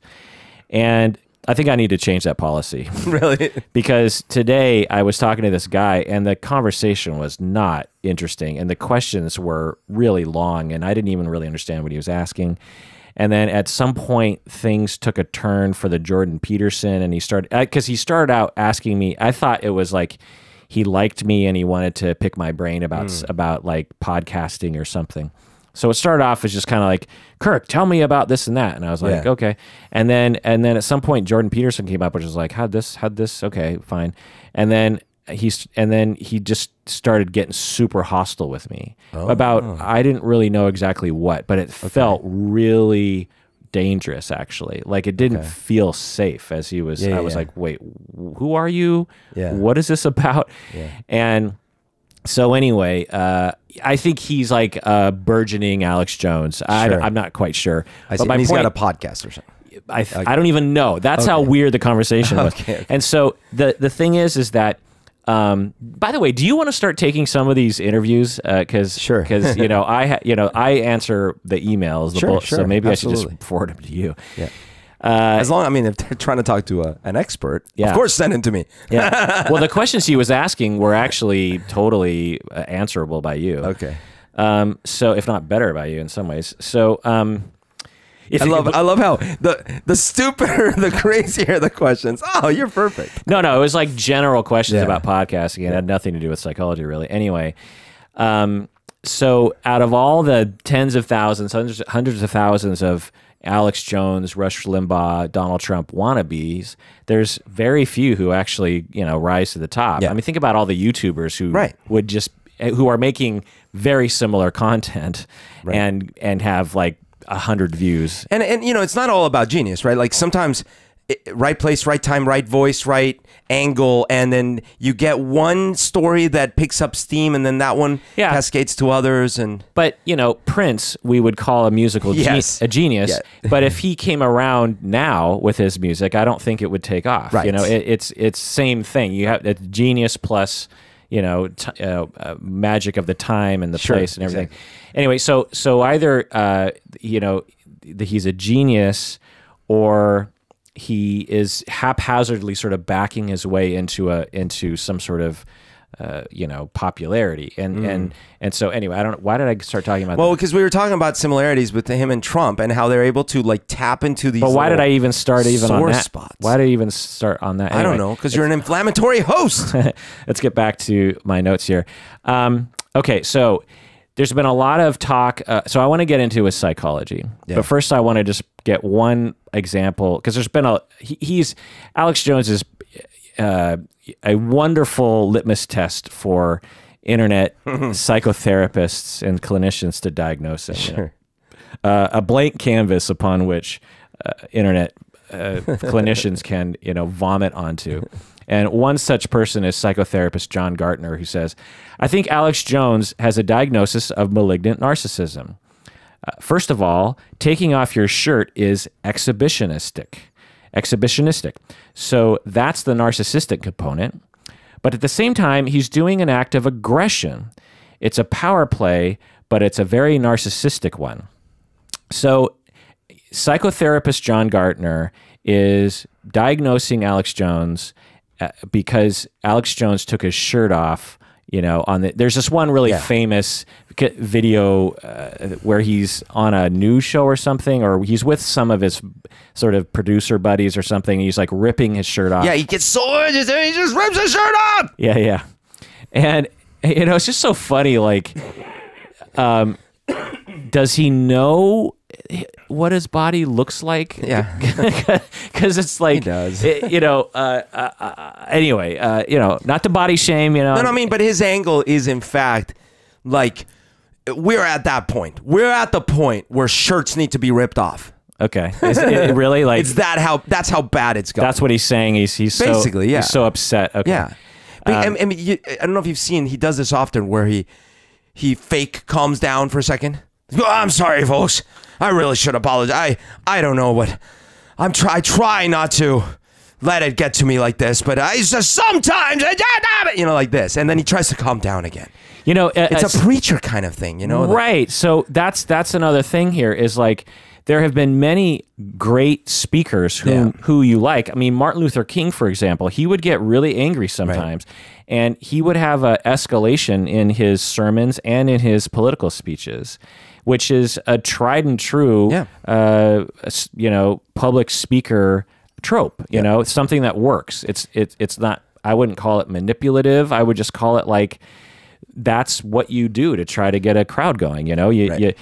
And I think I need to change that policy. Really? Because today I was talking to this guy and the conversation was not interesting and the questions were really long and I didn't even really understand what he was asking. And then at some point things took a turn for the Jordan Peterson and he started out asking me, I thought it was like he liked me and he wanted to pick my brain about like podcasting or something. So it started off as just kind of like, Kirk, tell me about this and that. And I was like, okay. And then at some point, Jordan Peterson came up, which was like, how'd this, okay, fine. And then he just started getting super hostile with me about, I didn't really know exactly what, but it felt really dangerous actually. Like it didn't feel safe as he was, I was like, wait, who are you? Yeah. What is this about? Yeah. And so anyway, I think he's like a burgeoning Alex Jones. I'm not quite sure. But he's got a podcast or something. I don't even know. That's how weird the conversation was. And so the thing is that, by the way, do you want to start taking some of these interviews? Because I answer the emails, so maybe I should just forward them to you. Yeah. As long, if they're trying to talk to an expert, of course, send it to me. Yeah. Well, the questions he was asking were actually totally answerable by you. Okay. So if not better by you in some ways. So, I love how the stupider, the crazier the questions. Oh, you're perfect. No, it was like general questions about podcasting. It had nothing to do with psychology, really. Anyway, so out of all the tens of thousands, hundreds of thousands of Alex Jones, Rush Limbaugh, Donald Trump wannabes, there's very few who actually, rise to the top. Yeah. I mean, think about all the YouTubers who who are making very similar content and have like 100 views. And it's not all about genius, right? Like sometimes right place, right time, right voice, right angle, and then you get one story that picks up steam, and then that one cascades to others. But Prince, we would call a musical a genius. Yeah. But if he came around now with his music, I don't think it would take off. Right. It's same thing. You have it's genius plus magic of the time and the place and everything. Exactly. Anyway, so either he's a genius or he is haphazardly sort of backing his way into some sort of you know, popularity. And so anyway, I don't. Why did I start talking about? Well, that? because we were talking about similarities with him and Trump and how they're able to like tap into these. But why did I even start on that? Spots. Why did I even start on that? Anyway, I don't know, because you're an inflammatory host. Let's get back to my notes here. Okay, so there's been a lot of talk. So I want to get into his psychology, but first I want to just get one example, because there's been Alex Jones is a wonderful litmus test for internet psychotherapists and clinicians to diagnose it. Sure. You know? A blank canvas upon which internet clinicians can, you know, vomit onto. And one such person is psychotherapist John Gartner, who says, I think Alex Jones has a diagnosis of malignant narcissism. First of all, taking off your shirt is exhibitionistic. So that's the narcissistic component. But at the same time, he's doing an act of aggression. It's a power play, but it's a very narcissistic one. So psychotherapist John Gartner is diagnosing Alex Jones because Alex Jones took his shirt off. You know, there's this one really famous video where he's on a news show or something, or he's with some of his sort of producer buddies or something. And he's like ripping his shirt off. Yeah, he gets so agitated, he just rips his shirt off. Yeah, yeah. And, you know, it's just so funny. Like, does he know what his body looks like? Yeah. Because it's like, he does. You know, anyway, you know, not to body shame, you know. No, I mean, but his angle is, in fact, like, we're at that point. We're at the point where shirts need to be ripped off. Okay. Is it really like that's how bad it's going. That's what he's saying. He's basically, he's so upset. Okay. Yeah. I mean, I don't know if you've seen, he does this often where he fake calms down for a second. Oh, I'm sorry, folks. I really should apologize. I don't know what I try not to let it get to me like this, but I just sometimes, you know, like this, and then he tries to calm down again. You know, it's a preacher kind of thing, you know? Right. So that's another thing here is like, there have been many great speakers who you like. I mean, Martin Luther King, for example, he would get really angry sometimes, and he would have an escalation in his sermons and in his political speeches, which is a tried and true, you know, public speaker trope. You know, it's something that works. It's not. I wouldn't call it manipulative. I would just call it like, that's what you do to try to get a crowd going. You know, you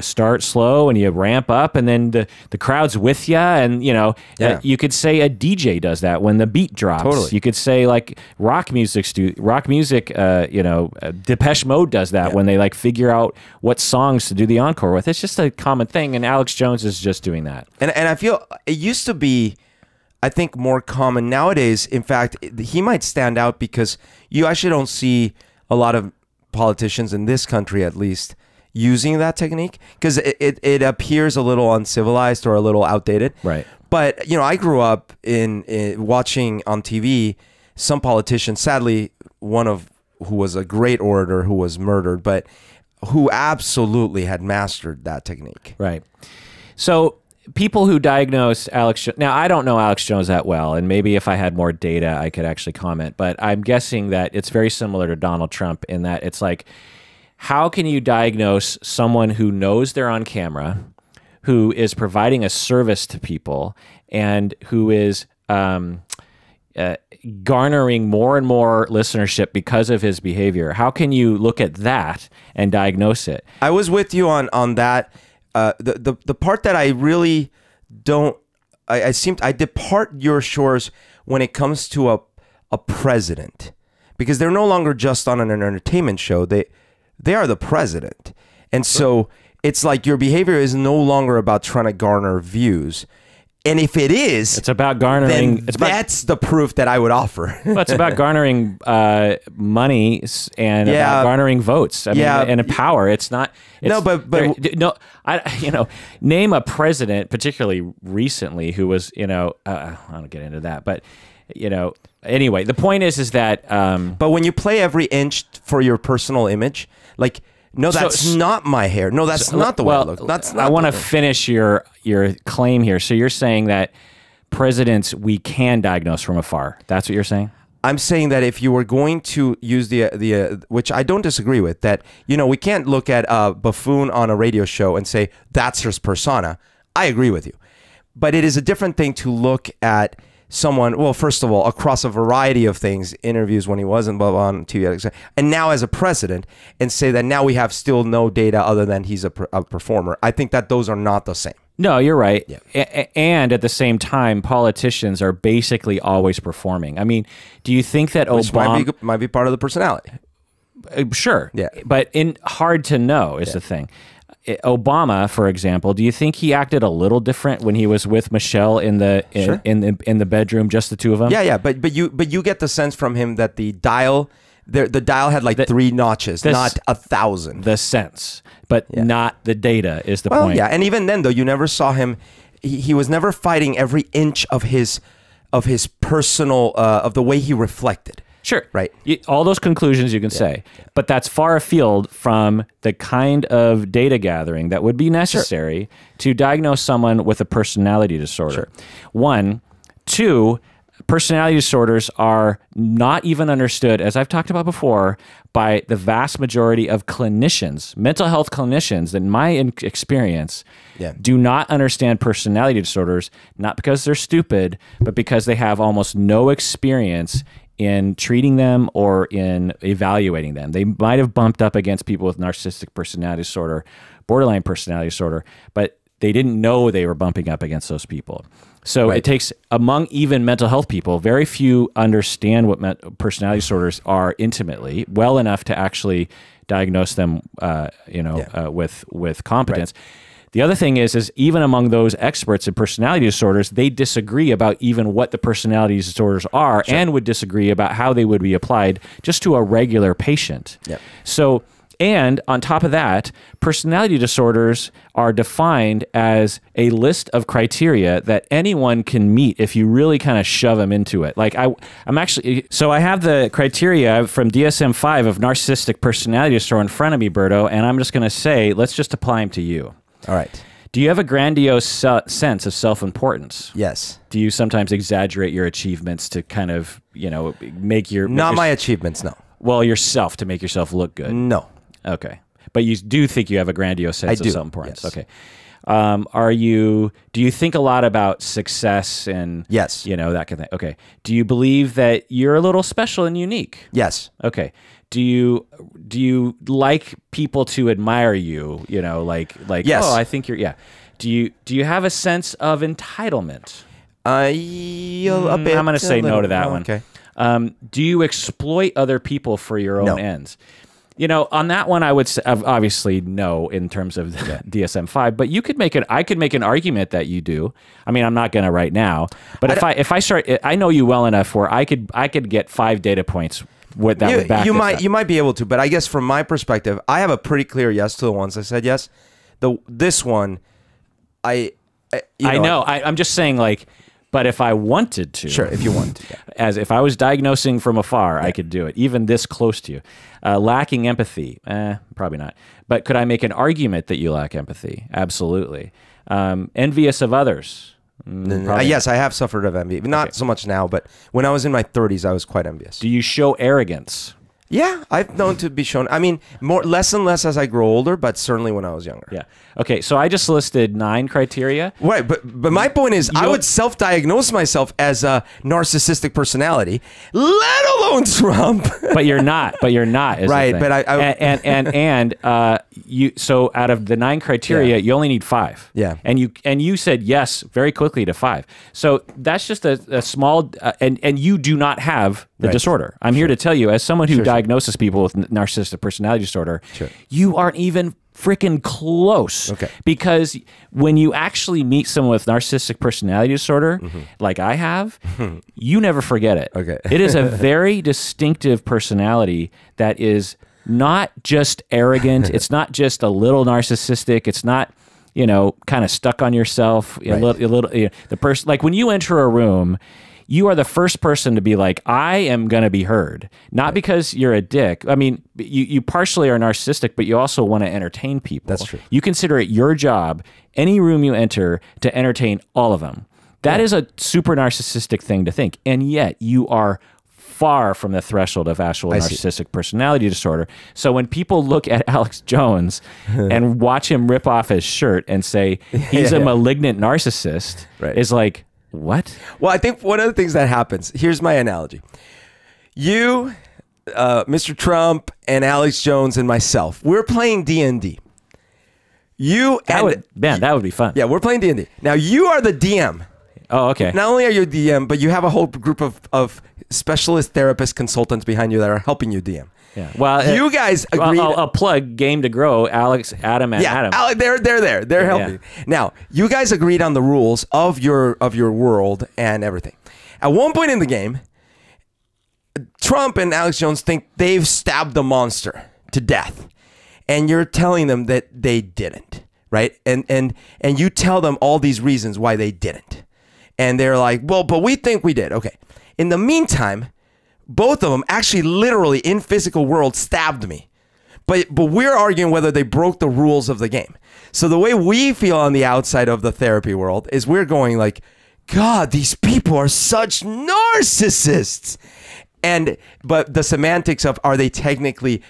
start slow and you ramp up, and then the crowd's with you. And you know, you could say a DJ does that when the beat drops. Totally. You could say like rock music. You know, Depeche Mode does that when they like figure out what songs to do the encore with. It's just a common thing, and Alex Jones is just doing that. And I feel it used to be, I think, more common nowadays. In fact, he might stand out because you actually don't see a lot of politicians in this country, at least, using that technique, because it appears a little uncivilized or a little outdated. Right. But you know, I grew up in watching on TV some politicians. Sadly, one of who was a great orator who was murdered, but who absolutely had mastered that technique. Right. So people who diagnose Alex Jones, now I don't know Alex Jones that well, and maybe if I had more data, I could actually comment, but I'm guessing that it's very similar to Donald Trump in that it's like, how can you diagnose someone who knows they're on camera, who is providing a service to people, and who is garnering more and more listenership because of his behavior? How can you look at that and diagnose it? I was with you on that. The part that I really don't, I depart your shores when it comes to a president, because they're no longer just on an entertainment show. They are the president, and so it's like your behavior is no longer about trying to garner views. And if it is, it's about garnering. That's the proof that I would offer. Well, it's about garnering money and about garnering votes. I mean, and power. It's not. It's, name a president, particularly recently, who was, you know, I don't get into that, but you know, anyway, the point is that. But when you play every inch for your personal image, like. No, that's not my hair. No, that's not the way I look. That's not. I want to finish your claim here. So you're saying that presidents we can diagnose from afar. That's what you're saying? I'm saying that if you were going to use the which I don't disagree with, that, you know, we can't look at a buffoon on a radio show and say that's his persona. I agree with you. But it is a different thing to look at someone, well, first of all, across a variety of things, interviews when he wasn't on TV, and now as a president, and say that now we have still no data other than he's a performer. I think that those are not the same. No, you're right. Yeah. And at the same time, politicians are basically always performing. I mean, do you think that Obama might be part of the personality? Sure. Yeah. But hard to know is the thing. Obama, for example, do you think he acted a little different when he was with Michelle in the in the bedroom, just the two of them? Yeah. But you get the sense from him that the dial had like 3 notches, not 1,000. The sense, but not the data is the point. Yeah, and even then though, you never saw him. He was never fighting every inch of his personal of the way he reflected. Sure. Right. All those conclusions you can say, but that's far afield from the kind of data gathering that would be necessary to diagnose someone with a personality disorder. One. Two, personality disorders are not even understood, as I've talked about before, by the vast majority of clinicians, mental health clinicians, in my experience, do not understand personality disorders, not because they're stupid, but because they have almost no experience in treating them or in evaluating them. They might have bumped up against people with narcissistic personality disorder, borderline personality disorder, but they didn't know they were bumping up against those people. So it takes, among even mental health people, very few understand what personality disorders are intimately, well enough to actually diagnose them, with competence. The other thing is even among those experts in personality disorders, they disagree about even what the personality disorders are and would disagree about how they would be applied just to a regular patient. So, and on top of that, personality disorders are defined as a list of criteria that anyone can meet if you really kind of shove them into it. Like I'm actually, so I have the criteria from DSM-5 of narcissistic personality disorder in front of me, Berto, and I'm just going to say, let's just apply them to you. All right. Do you have a grandiose sense of self-importance? Yes. Do you sometimes exaggerate your achievements to kind of, make your... Not my achievements, no. Well, yourself, to make yourself look good. No. Okay. But you do think you have a grandiose sense of self-importance? Yes. Okay. Do you think a lot about success and... Yes. that kind of thing? Okay. Do you believe that you're a little special and unique? Yes. Okay. Do you like people to admire you? Like yes. Oh, I think you're Do you have a sense of entitlement? A bit. I'm going to say no to that one. Okay. Do you exploit other people for your own ends? On that one, I would say obviously no in terms of DSM-5, but I could make an argument that you do. I mean, I'm not going to right now, but if I start, I know you well enough where I could get 5 data points. You might be able to, but I guess from my perspective, I have a pretty clear yes to the ones I said yes. This one, I know. I'm just saying, like, but if I wanted to, sure, if you want to, as if I was diagnosing from afar, I could do it, even this close to you. Lacking empathy, probably not. But could I make an argument that you lack empathy? Absolutely. Envious of others. Yes, I have suffered of envy. Not so much now, but when I was in my 30s, I was quite envious. Do you show arrogance? Yeah, I've known to be shown. I mean, less and less as I grow older, but certainly when I was younger. Yeah. Okay, so I just listed 9 criteria. Right, but my point is, I would self-diagnose myself as a narcissistic personality, let alone Trump. But you're not. Is right. The thing. But you. So out of the 9 criteria, you only need 5. Yeah. And you said yes very quickly to 5. So that's just a small. And you do not have the disorder. I'm here to tell you, as someone who diagnoses people with narcissistic personality disorder, you aren't even freaking close. Okay. Because when you actually meet someone with narcissistic personality disorder, like I have, you never forget it. Okay. It is a very distinctive personality that is not just arrogant. It's not just a little narcissistic. It's not, kind of stuck on yourself. A little, the person, like when you enter a room, you are the first person to be like, I am going to be heard. Not because you're a dick. I mean, you partially are narcissistic, but you also want to entertain people. That's true. You consider it your job, any room you enter, to entertain all of them. That is a super narcissistic thing to think. And yet you are far from the threshold of actual narcissistic personality disorder. So when people look at Alex Jones and watch him rip off his shirt and say he's a malignant narcissist, is like, what? Well, I think one of the things that happens, here's my analogy. You, Mr. Trump, and Alex Jones and myself, we're playing D&D. That would be fun. Yeah, we're playing D&D. Now, you are the DM. Oh, okay. Not only are you DM, but you have a whole group of specialist therapist consultants behind you that are helping you DM. Yeah. Well, you guys agreed. I'll plug Game to Grow, Alex, Adam, and Adam. They're there. They're helping. Now, you guys agreed on the rules of your world and everything. At one point in the game, Trump and Alex Jones think they've stabbed the monster to death, and you're telling them that they didn't, right? And you tell them all these reasons why they didn't, and they're like, well, but we think we did. Okay. In the meantime, both of them actually literally in physical world stabbed me. But we're arguing whether they broke the rules of the game. So the way we feel on the outside of the therapy world is we're going like, God, these people are such narcissists. But the semantics of, are they technically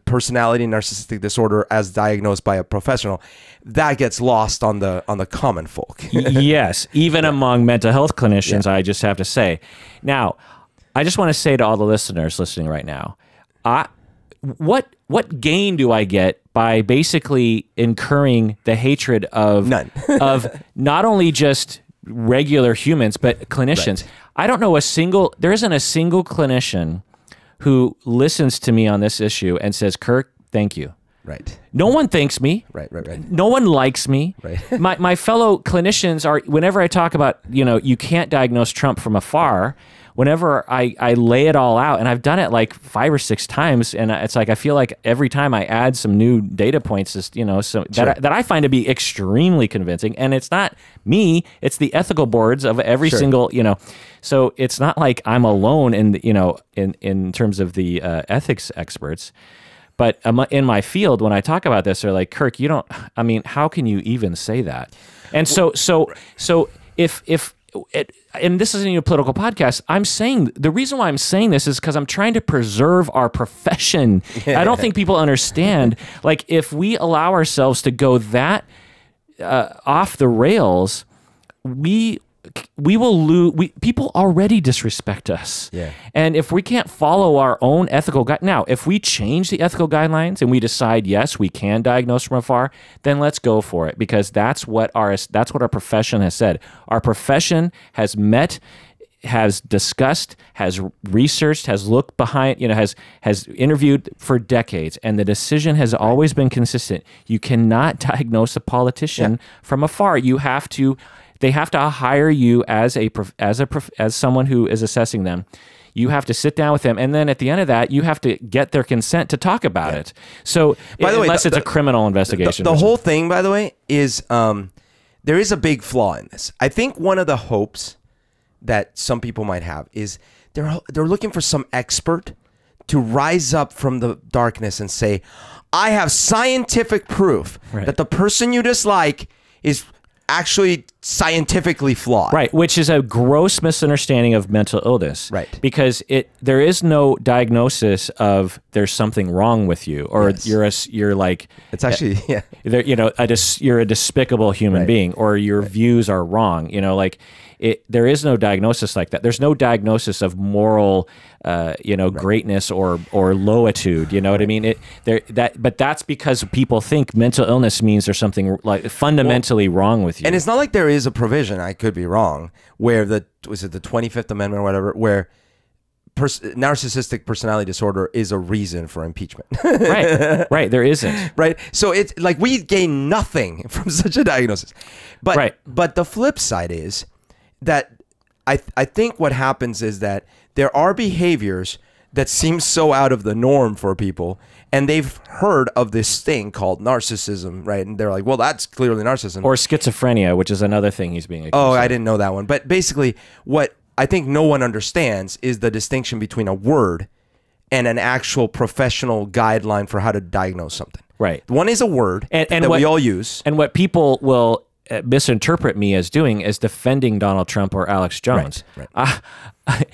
personality narcissistic disorder as diagnosed by a professional, that gets lost on the common folk. Yes, even among mental health clinicians, I just have to say. Now, I just want to say to all the listeners listening right now, what gain do I get by basically incurring the hatred of none of not only just regular humans but clinicians? Right. I don't know there isn't a single clinician who listens to me on this issue and says, Kirk, thank you. Right. No one thanks me. Right. No one likes me. Right. My fellow clinicians are, whenever I talk about, you can't diagnose Trump from afar, whenever I lay it all out, and I've done it like 5 or 6 times, and it's like I feel like every time I add some new data points, that I find to be extremely convincing. And it's not me; it's the ethical boards of every single, So it's not like I'm alone in terms of the ethics experts. But in my field, when I talk about this, they're like, Kirk, how can you even say that? And so if and this isn't a political podcast, I'm saying, the reason why I'm saying this is because I'm trying to preserve our profession. I don't think people understand, like, if we allow ourselves to go that off the rails, we will lose. People already disrespect us. Yeah. And if we can't follow our own ethical now, if we change the ethical guidelines and we decide, yes, we can diagnose from afar, then let's go for it, because that's what our profession has said. Our profession has met, has discussed, has researched, has looked behind, has interviewed for decades, and the decision has always been consistent. You cannot diagnose a politician from afar. They have to hire you as someone who is assessing them. You have to sit down with them, and then at the end of that, you have to get their consent to talk about it. So, by the way, unless it's a criminal investigation, the whole thing, by the way, is there is a big flaw in this. I think one of the hopes that some people might have is they're looking for some expert to rise up from the darkness and say, I have scientific proof that the person you dislike is actually scientifically flawed. Right, which is a gross misunderstanding of mental illness. Right. Because there is no diagnosis of there's something wrong with you, or you're like, it's actually you're a despicable human being, or your views are wrong. There is no diagnosis like that. There's no diagnosis of moral greatness or lowitude. You know what I mean? But that's because people think mental illness means there's something like fundamentally wrong with you. And it's not like there is a provision, I could be wrong, where the 25th Amendment or whatever, where narcissistic personality disorder is a reason for impeachment. Right. There isn't. Right. So it's like we gain nothing from such a diagnosis. But the flip side is that I think what happens is that there are behaviors that seem so out of the norm for people, and they've heard of this thing called narcissism, right? And they're like, well, that's clearly narcissism. Or schizophrenia, which is another thing he's being accused of. I didn't know that one. But basically, what I think no one understands is the distinction between a word and an actual professional guideline for how to diagnose something. Right. One is a word that we all use. And what people will misinterpret me as doing is defending Donald Trump or Alex Jones. Right.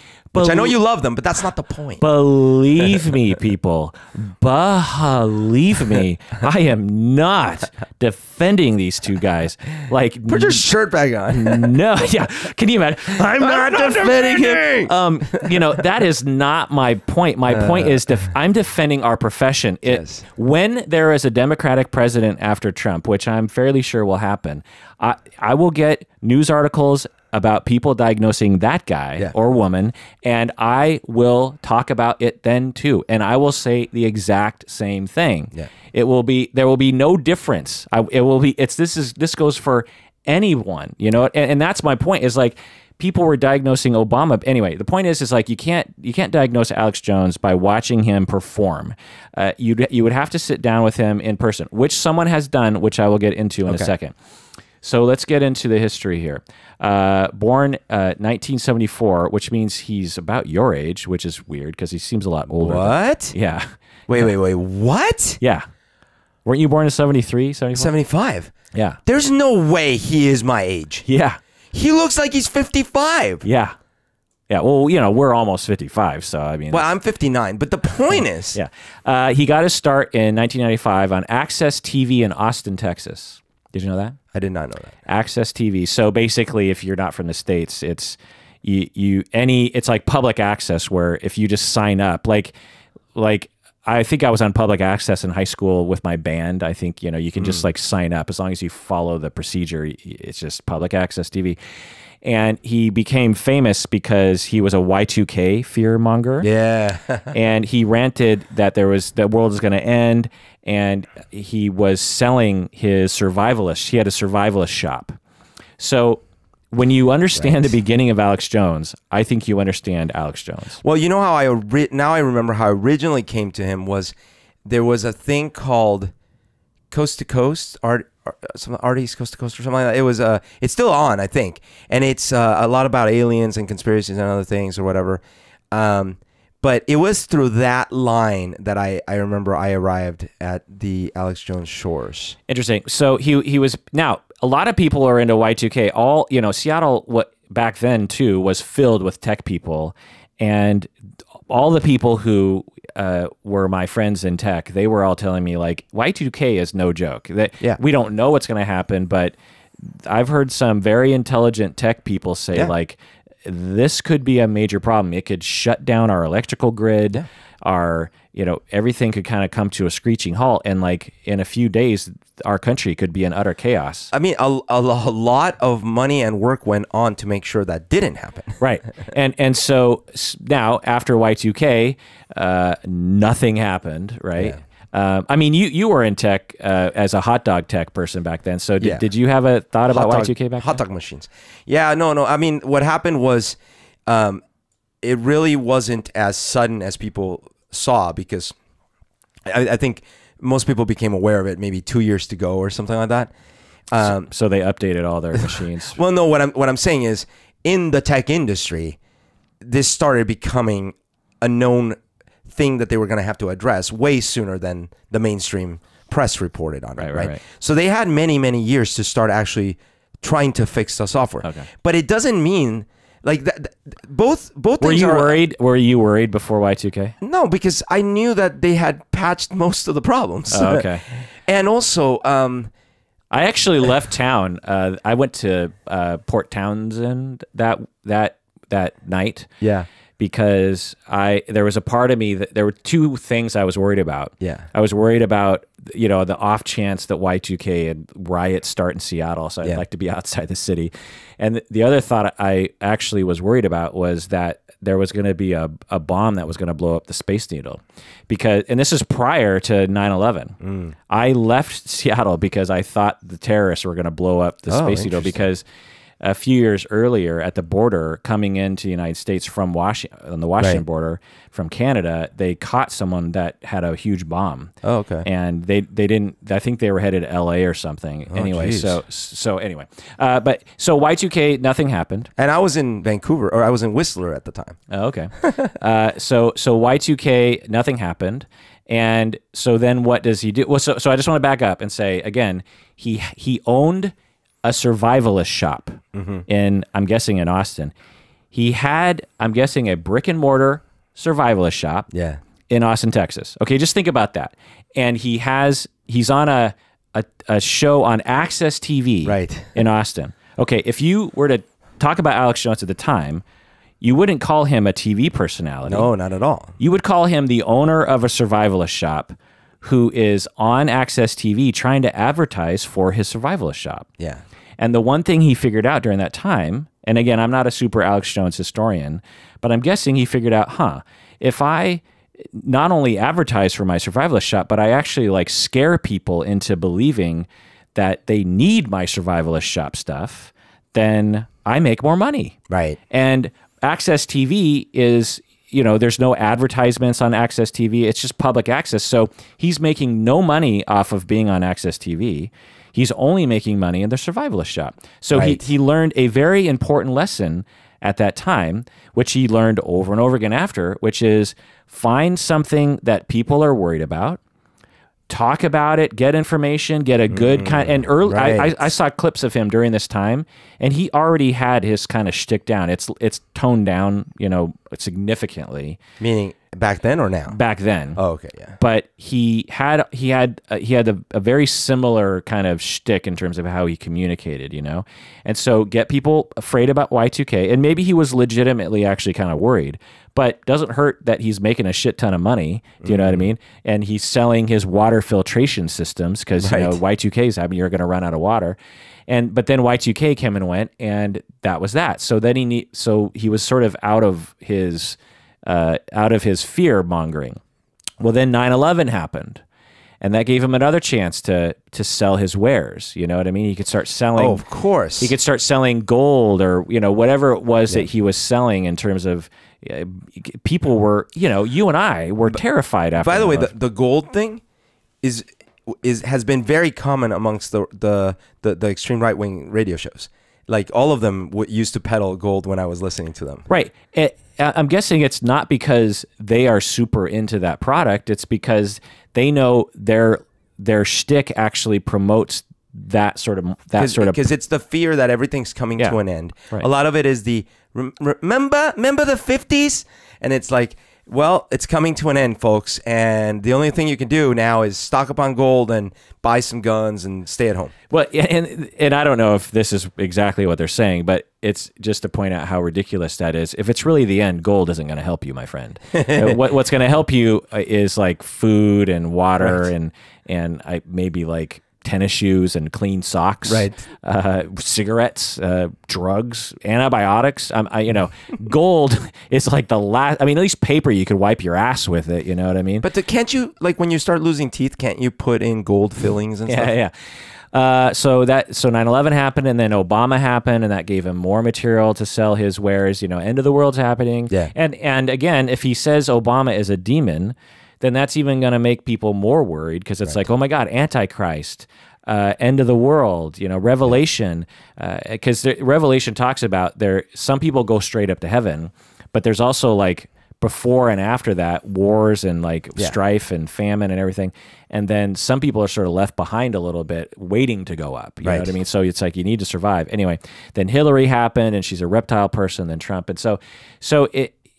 Which I know you love them, but that's not the point. Believe me, people. Believe me. I am not defending these two guys. Like, put your shirt back on. No, yeah. Can you imagine? I'm not defending him. You know, that is not my point. My point is I'm defending our profession. When there is a Democratic president after Trump, which I'm fairly sure will happen, I will get news articles about people diagnosing that guy or woman, and I will talk about it then too, and I will say the exact same thing. There will be no difference. This goes for anyone, you know, and that's my point. Is like, people were diagnosing Obama. Anyway, the point is like, you can't diagnose Alex Jones by watching him perform. You would have to sit down with him in person, which someone has done, which I will get into in a second. So let's get into the history here. Born 1974, which means he's about your age, which is weird because he seems a lot older. What? Yeah. Wait. What? Yeah. Weren't you born in 73, 74? 75. Yeah. There's no way he is my age. Yeah. He looks like he's 55. Yeah. Yeah, well, you know, we're almost 55, so I mean... Well, I'm 59, but the point is... Yeah. He got his start in 1995 on Access TV in Austin, Texas. Did you know that? I did not know that. Access TV. So basically, if you're not from the States, it's it's like public access, where if you just sign up, like I think I was on public access in high school with my band. I think, you know, you can just like sign up as long as you follow the procedure. It's just public access TV. And he became famous because he was a Y2K fear monger. Yeah. And he ranted that the world is going to end, and he was selling his survivalist. He had a survivalist shop. So when you understand the beginning of Alex Jones, I think you understand Alex Jones. Well, you know how now I remember how I originally came to him was there was a thing called Coast to Coast, Artie's Coast to Coast or something like that. It was it's still on, I think, and it's a lot about aliens and conspiracies and other things or whatever. But it was through that line that I remember I arrived at the Alex Jones shores. Interesting. So he was, now a lot of people are into Y2K. All, you know, Seattle back then too was filled with tech people, and all the people who were my friends in tech, they were all telling me like, Y2K is no joke. We don't know what's going to happen, but I've heard some very intelligent tech people say like, this could be a major problem. It could shut down our electrical grid. Our, you know, everything could kind of come to a screeching halt, and like in a few days, our country could be in utter chaos. I mean, a lot of money and work went on to make sure that didn't happen. Right. And so now after Y2K, nothing happened, right? Yeah. I mean, you were in tech as a hot dog tech person back then. So did you have a thought about Y2K back then? Hot dog machines. Yeah, no. I mean, what happened was it really wasn't as sudden as people saw, because I think most people became aware of it maybe 2 years to go or something like that. So they updated all their machines. Well, no, what I'm saying is, in the tech industry, this started becoming a known thing that they were going to have to address way sooner than the mainstream press reported on it, right? So they had many years to start actually trying to fix the software. Okay. But it doesn't mean like that. Both things. Were you worried before Y2K? No, because I knew that they had patched most of the problems. Oh, okay. And also, I actually left town. I went to Port Townsend that night. Yeah. Because there was a part of me that there were two things I was worried about. Yeah. I was worried about, you know, the off chance that Y2K and riots start in Seattle, so I'd like to be outside the city. And the other thought I actually was worried about was that there was going to be a bomb that was going to blow up the Space Needle. And this is prior to 9/11. I left Seattle because I thought the terrorists were going to blow up the Space Needle, because a few years earlier at the border coming into the United States from Washington, on the Washington border from Canada, they caught someone that had a huge bomb. Oh, okay. And they didn't, I think they were headed to LA or something. Anyway, so anyway, so Y2K, nothing happened. And I was in Vancouver, or I was in Whistler at the time. Oh, okay. So Y2K, nothing happened. And so then what does he do? Well, so I just want to back up and say again, he owned a survivalist shop in, I'm guessing in Austin. He had, I'm guessing, a brick and mortar survivalist shop in Austin, Texas. Okay, just think about that. And he's on a show on Access TV in Austin. Okay, if you were to talk about Alex Jones at the time, you wouldn't call him a TV personality. No, not at all. You would call him the owner of a survivalist shop who is on Access TV trying to advertise for his survivalist shop. Yeah. And the one thing he figured out during that time, and again, I'm not a super Alex Jones historian, but I'm guessing he figured out, if I not only advertise for my survivalist shop, but I actually like scare people into believing that they need my survivalist shop stuff, then I make more money. Right. And Access TV is, there's no advertisements on Access TV. It's just public access. So he's making no money off of being on Access TV. He's only making money in the survivalist shop. So he learned a very important lesson at that time, which he learned over and over again after, which is find something that people are worried about, talk about it, get information, get a good kind. And early, I saw clips of him during this time, and he already had his kind of shtick down. It's toned down, significantly. Meaning back then or now? Back then. Oh, okay, yeah. But he had a very similar kind of shtick in terms of how he communicated, And so get people afraid about Y2K, and maybe he was legitimately actually kind of worried. But doesn't hurt that he's making a shit ton of money. Do you know what I mean? And he's selling his water filtration systems because Y2K is happening. You're going to run out of water, but then Y2K came and went, and that was that. So then he was sort of out of his fear mongering. Well, then 9/11 happened, and that gave him another chance to sell his wares. You know what I mean? He could start selling. Oh, of course. He could start selling gold or whatever it was that he was selling in terms of. People were, you and I were terrified after. By the way, the gold thing has been very common amongst the extreme right wing radio shows. Like all of them used to peddle gold when I was listening to them. Right. I'm guessing it's not because they are super into that product. It's because they know their shtick actually promotes that sort of because it's the fear that everything's coming to an end. Right. A lot of it is the remember the 50s, and it's like, well, it's coming to an end, folks, and the only thing you can do now is stock up on gold and buy some guns and stay at home. Well, and I don't know if this is exactly what they're saying, but it's just to point out how ridiculous that is. If it's really the end, gold isn't going to help you, my friend. What's going to help you is like food and water and maybe like tennis shoes and clean socks, cigarettes, drugs, antibiotics. Gold is like the last. I mean, at least paper you could wipe your ass with it. You know what I mean? But can't you, like when you start losing teeth, can't you put in gold fillings and stuff? Yeah. So 9/11 happened, and then Obama happened, and that gave him more material to sell his wares. End of the world's happening. Yeah. And again, if he says Obama is a demon, then that's even going to make people more worried because it's like, oh my God, Antichrist, end of the world, Revelation. Because Revelation talks about some people go straight up to heaven, but there's also like before and after that wars and like strife and famine and everything. And then some people are sort of left behind a little bit waiting to go up. You know what I mean? So it's like you need to survive. Anyway, then Hillary happened and she's a reptile person, then Trump. And so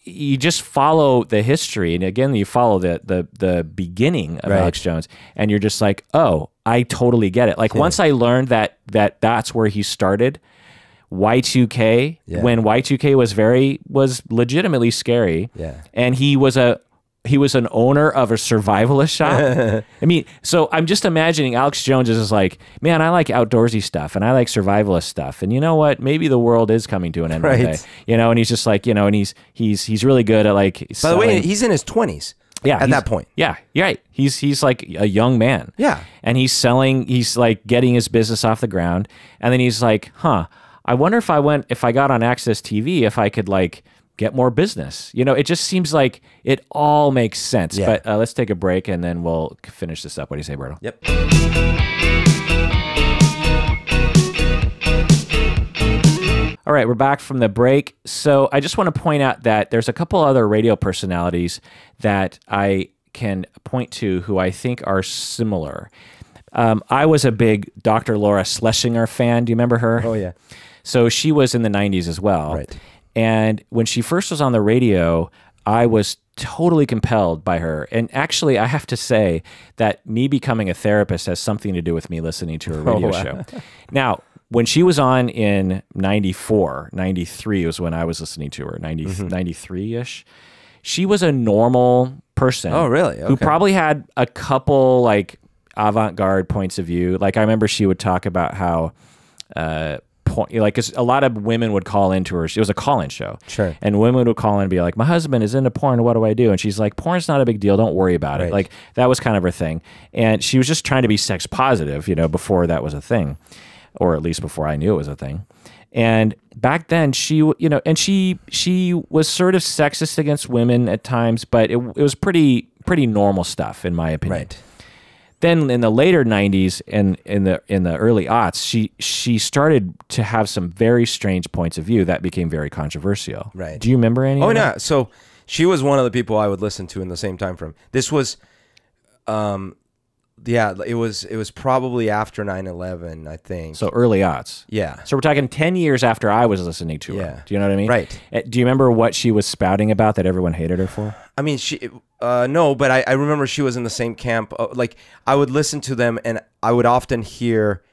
you just follow the history, and again, you follow the beginning of Alex Jones, and you're just like, oh, I totally get it. Like once I learned that's where he started, Y2K, when Y2K was legitimately scary, and he was an owner of a survivalist shop. I mean, so I'm just imagining Alex Jones is like, man, I like outdoorsy stuff and I like survivalist stuff. And you know what? Maybe the world is coming to an end one day. And he's just like, and he's really good at like selling. By the way, he's in his 20s. Yeah, at that point. Yeah, you're right. He's like a young man. Yeah. And he's like getting his business off the ground. And then he's like, I wonder if I got on Access TV, if I could like get more business. It just seems like it all makes sense. Yeah. But let's take a break and then we'll finish this up. What do you say, Berto? Yep. All right, we're back from the break. So I just want to point out that there's a couple other radio personalities that I can point to who I think are similar. I was a big Dr. Laura Schlesinger fan. Do you remember her? Oh, yeah. So she was in the 90s as well. Right. And when she first was on the radio, I was totally compelled by her. And actually, I have to say that me becoming a therapist has something to do with me listening to her radio show. Now, when she was on in 94, 93 was when I was listening to her, 93-ish. She was a normal person. Oh, really? Okay. Who probably had a couple like avant-garde points of view. Like I remember she would talk about how, like 'cause a lot of women would call into her. It was a call-in show. Sure. And women would call in and be like, my husband is into porn. What do I do? And she's like, porn's not a big deal. Don't worry about it. Like that was kind of her thing. And she was just trying to be sex positive, you know, before that was a thing, or at least before I knew it was a thing. And back then she, you know, and she was sort of sexist against women at times, but it was pretty normal stuff in my opinion. Right. Then in the later 90s and in the early aughts, she started to have some very strange points of view that became very controversial. Right. Do you remember any? Oh, of no. that? So she was one of the people I would listen to in the same time frame. This was, yeah, it was probably after 9/11, I think. So early aughts. Yeah. So we're talking 10 years after I was listening to her. Yeah. Do you know what I mean? Right. Do you remember what she was spouting about that everyone hated her for? I mean, no, but I remember she was in the same camp. Like, I would listen to them, and I would often hear,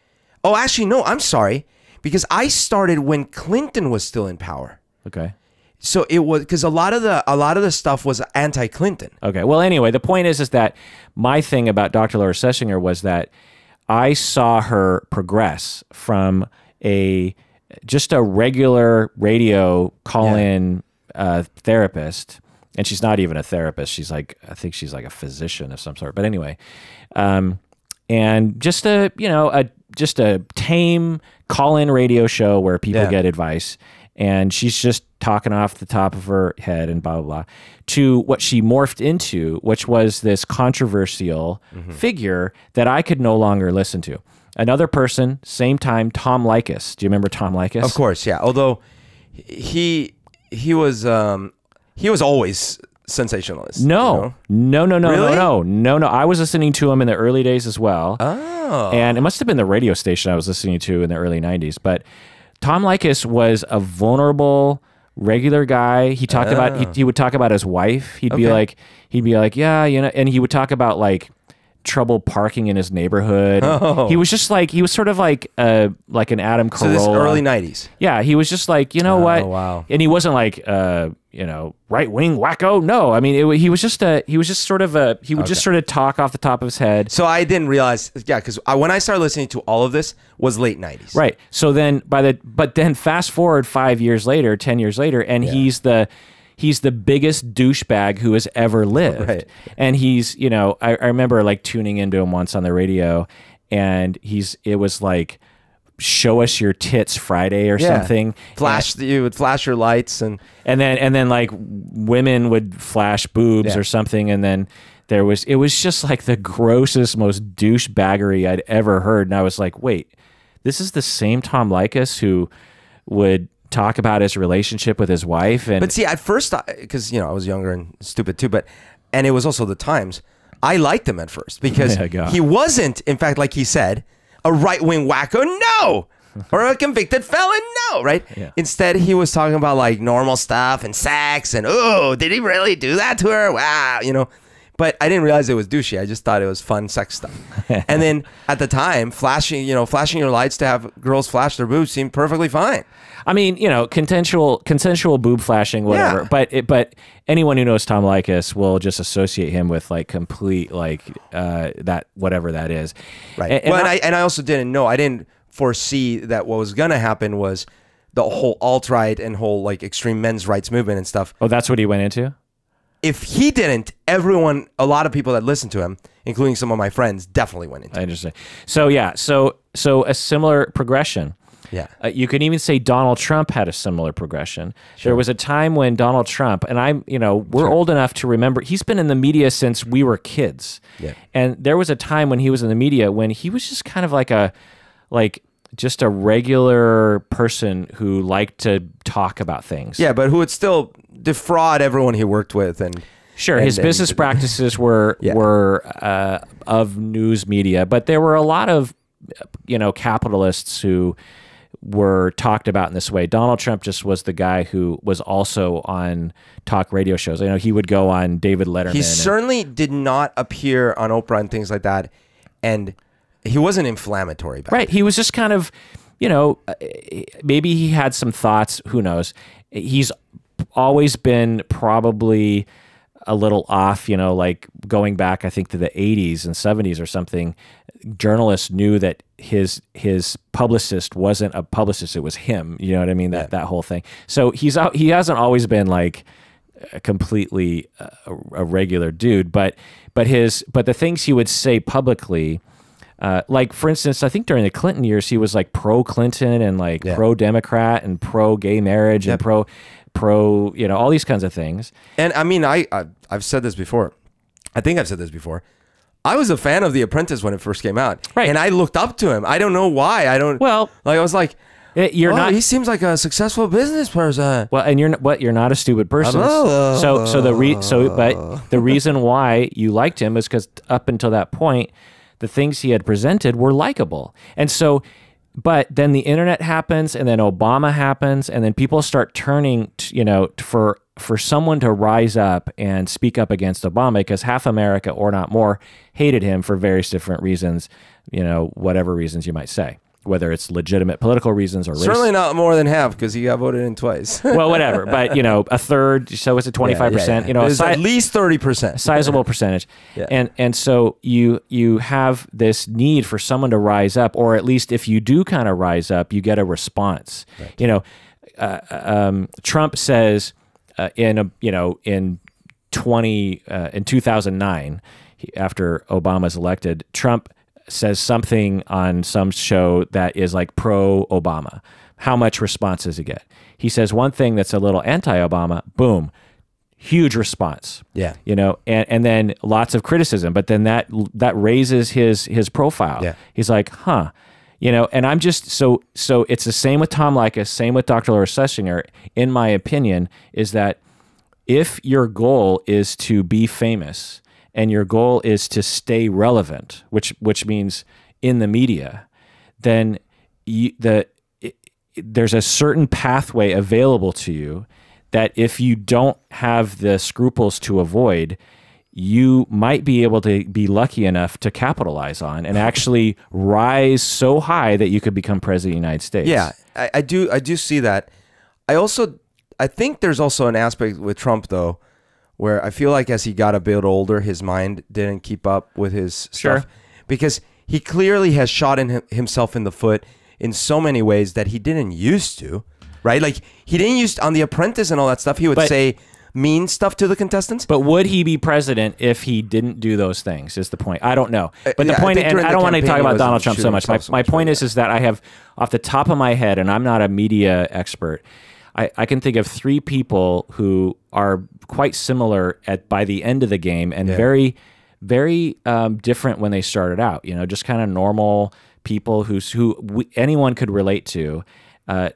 oh, actually, no, I'm sorry, because I started when Clinton was still in power. Okay. So it was because a lot of the stuff was anti-Clinton. Okay. Well, anyway, the point is that my thing about Dr. Laura Schlesinger was that I saw her progress from just a regular radio call-in therapist. And she's not even a therapist. She's like, I think she's like a physician of some sort. But anyway, and just a tame call-in radio show where people get advice, and she's just talking off the top of her head and blah, blah, blah, to what she morphed into, which was this controversial figure that I could no longer listen to. Another person, same time, Tom Leykis. Do you remember Tom Leykis? Of course, yeah. Although he was always sensationalist. No. You know? No. I was listening to him in the early days as well. Oh. And it must have been the radio station I was listening to in the early 90s. But Tom Leykis was a vulnerable, regular guy. He talked about, he would talk about his wife. He'd be like, yeah, you know, and he would talk about like trouble parking in his neighborhood. Oh. He was just like, he was sort of like an Adam Carolla. So this early 90s. Yeah, he was just like, you know what? Oh, wow. And he wasn't like, you know, right-wing wacko. No, I mean, he was just sort of he would just sort of talk off the top of his head. So I didn't realize, yeah, because when I started listening to all of this was late 90s. Right. So then but then fast forward 5 years later, 10 years later, and he's the biggest douchebag who has ever lived. Right. And he's, you know, I remember like tuning into him once on the radio, and it was like, show us your tits Friday or something. You would flash your lights and then like women would flash boobs or something, and then it was just like the grossest, most douchebaggery I'd ever heard. And I was like, wait, this is the same Tom Leykis who would talk about his relationship with his wife. But see, at first, because you know I was younger and stupid too, and it was also the times. I liked him at first because he wasn't, in fact, like he said, a right-wing wacko, no, or a convicted felon, no, right? Yeah. Instead, he was talking about like normal stuff and sex and, oh, did he really do that to her? Wow, you know. But I didn't realize it was douchey. I just thought it was fun sex stuff. And then at the time, flashing your lights to have girls flash their boobs seemed perfectly fine. I mean, you know, consensual boob flashing, whatever. Yeah. But anyone who knows Tom Leykis will just associate him with like complete like that whatever that is. Right. And I also didn't know. I didn't foresee that what was gonna happen was the whole alt-right and whole like extreme men's rights movement and stuff. Oh, that's what he went into? If he didn't, a lot of people that listened to him, including some of my friends, definitely went into it. I understand. So yeah, so a similar progression. Yeah. You can even say Donald Trump had a similar progression. Sure. There was a time when Donald Trump, and we're old enough to remember, he's been in the media since we were kids. Yeah. And there was a time when he was in the media when he was just kind of like just a regular person who liked to talk about things. Yeah, but who would still defraud everyone he worked with his business practices were of news media, but there were a lot of capitalists who were talked about in this way. Donald Trump just was the guy who was also on talk radio shows. I know he would go on David Letterman. He certainly did not appear on Oprah and things like that, and he wasn't inflammatory back right. then. He was just kind of, you know, maybe he had some thoughts. Who knows? He's always been probably a little off, you know, like going back, I think, to the 80s and 70s or something. Journalists knew that his publicist wasn't a publicist; it was him. You know what I mean? That whole thing. So he hasn't always been like a completely a regular dude, but the things he would say publicly, like for instance, I think during the Clinton years, he was like pro-Clinton and like pro-Democrat and pro-gay marriage and pro, you know, all these kinds of things. And I mean, I've said this before. I think I've said this before. I was a fan of The Apprentice when it first came out, right? And I looked up to him. I don't know why. Well, like I was like, he seems like a successful business person. Well, and you're not a stupid person. But the reason why you liked him is because up until that point, the things he had presented were likable, and so. But then the internet happens, and then Obama happens, and then people start turning, you know, for someone to rise up and speak up against Obama, because half America, or not more, hated him for various different reasons, you know, whatever reasons you might say, whether it's legitimate political reasons or race. Certainly not more than half, because he got voted in twice. Well, whatever, but you know, a third, so it's a 25%. You know, it's at least 30%, sizable percentage. And so you have this need for someone to rise up, or at least if you do kind of rise up, you get a response. Right. You know, Trump says in 2009, after Obama's elected, Trump says something on some show that is like pro-Obama. How much response does he get? He says one thing that's a little anti-Obama, boom, huge response. Yeah. You know, and then lots of criticism, but then that raises his profile. Yeah. He's like, huh. You know, and I'm just, so it's the same with Tom Likas, same with Dr. Laura Schlesinger, in my opinion, is that if your goal is to be famous, and your goal is to stay relevant, which means in the media, then there's a certain pathway available to you that if you don't have the scruples to avoid, you might be able to be lucky enough to capitalize on and actually rise so high that you could become president of the United States. Yeah, I do see that. I think there's also an aspect with Trump, though, where I feel like as he got a bit older, his mind didn't keep up with his stuff. Because he clearly has shot himself in the foot in so many ways that he didn't used to, right? Like, he didn't used to, on The Apprentice and all that stuff, he would say mean stuff to the contestants. But would he be president if he didn't do those things, is the point. I don't know. But the point, and I don't want to talk about Donald Trump so much. My point is that I have, off the top of my head, and I'm not a media expert, I can think of 3 people who are quite similar by the end of the game, and very, very different when they started out. You know, just kind of normal people who anyone could relate to a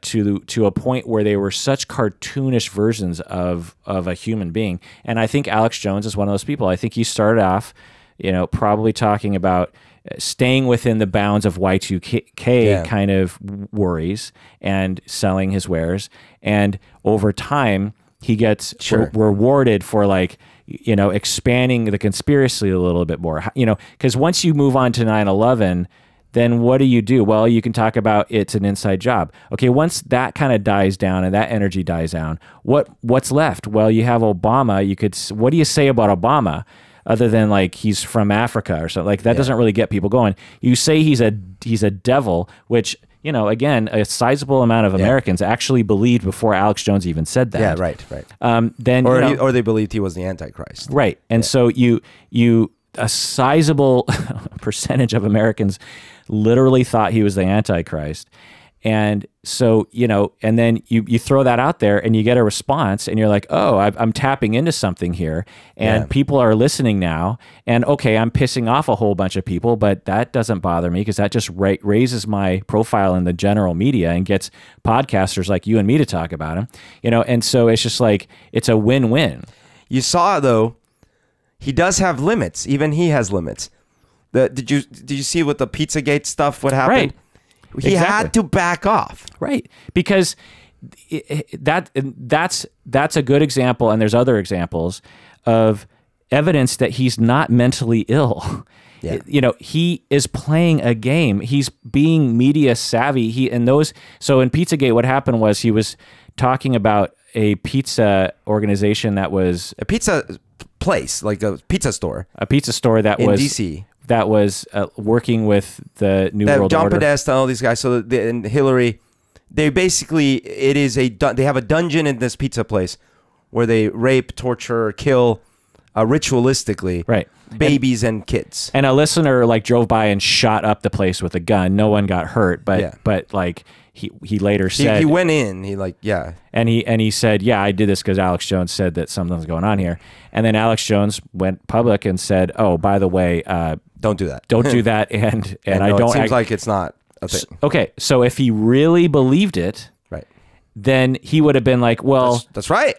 point where they were such cartoonish versions of a human being. And I think Alex Jones is one of those people. I think he started off, you know, probably talking about staying within the bounds of Y2K kind of worries and selling his wares. And over time, he gets rewarded for, like, you know, expanding the conspiracy a little bit more. You know, because once you move on to 9/11, then what do? Well, you can talk about it's an inside job. Okay, once that kind of dies down and that energy dies down, what's left? Well, you have Obama. What do you say about Obama? Other than like he's from Africa or something, like that doesn't really get people going. You say he's a devil, which, you know, again, a sizable amount of Americans actually believed before Alex Jones even said that. Yeah, right. Then or they believed he was the Antichrist. Right, and so a sizable percentage of Americans literally thought he was the Antichrist. And so, you know, and then you throw that out there and you get a response and you're like, oh, I'm tapping into something here and people are listening now. And okay, I'm pissing off a whole bunch of people, but that doesn't bother me because that just raises my profile in the general media and gets podcasters like you and me to talk about him, you know? And so it's just like, it's a win-win. You saw, though, he does have limits. Even he has limits. Did you see with the Pizzagate stuff, what happened? Right. He had to back off. Right. Because that's a good example, and there's other examples of evidence that he's not mentally ill. Yeah. You know, he is playing a game. He's being media savvy. So in Pizzagate, what happened was he was talking about a pizza organization that was a pizza place, like a pizza store that in was DC. That was working with the New World John Order. Podesta and all these guys. So and Hillary, they basically, they have a dungeon in this pizza place where they rape, torture, kill, ritualistically, right, babies and kids. And a listener like drove by and shot up the place with a gun. No one got hurt, but like he later said he went in. and he said, yeah, I did this because Alex Jones said that something's going on here. And then Alex Jones went public and said, oh, by the way, don't do that. Don't do that. And I don't. It seems like it's not a thing. Okay, so if he really believed it, right, then he would have been like, well, that's right.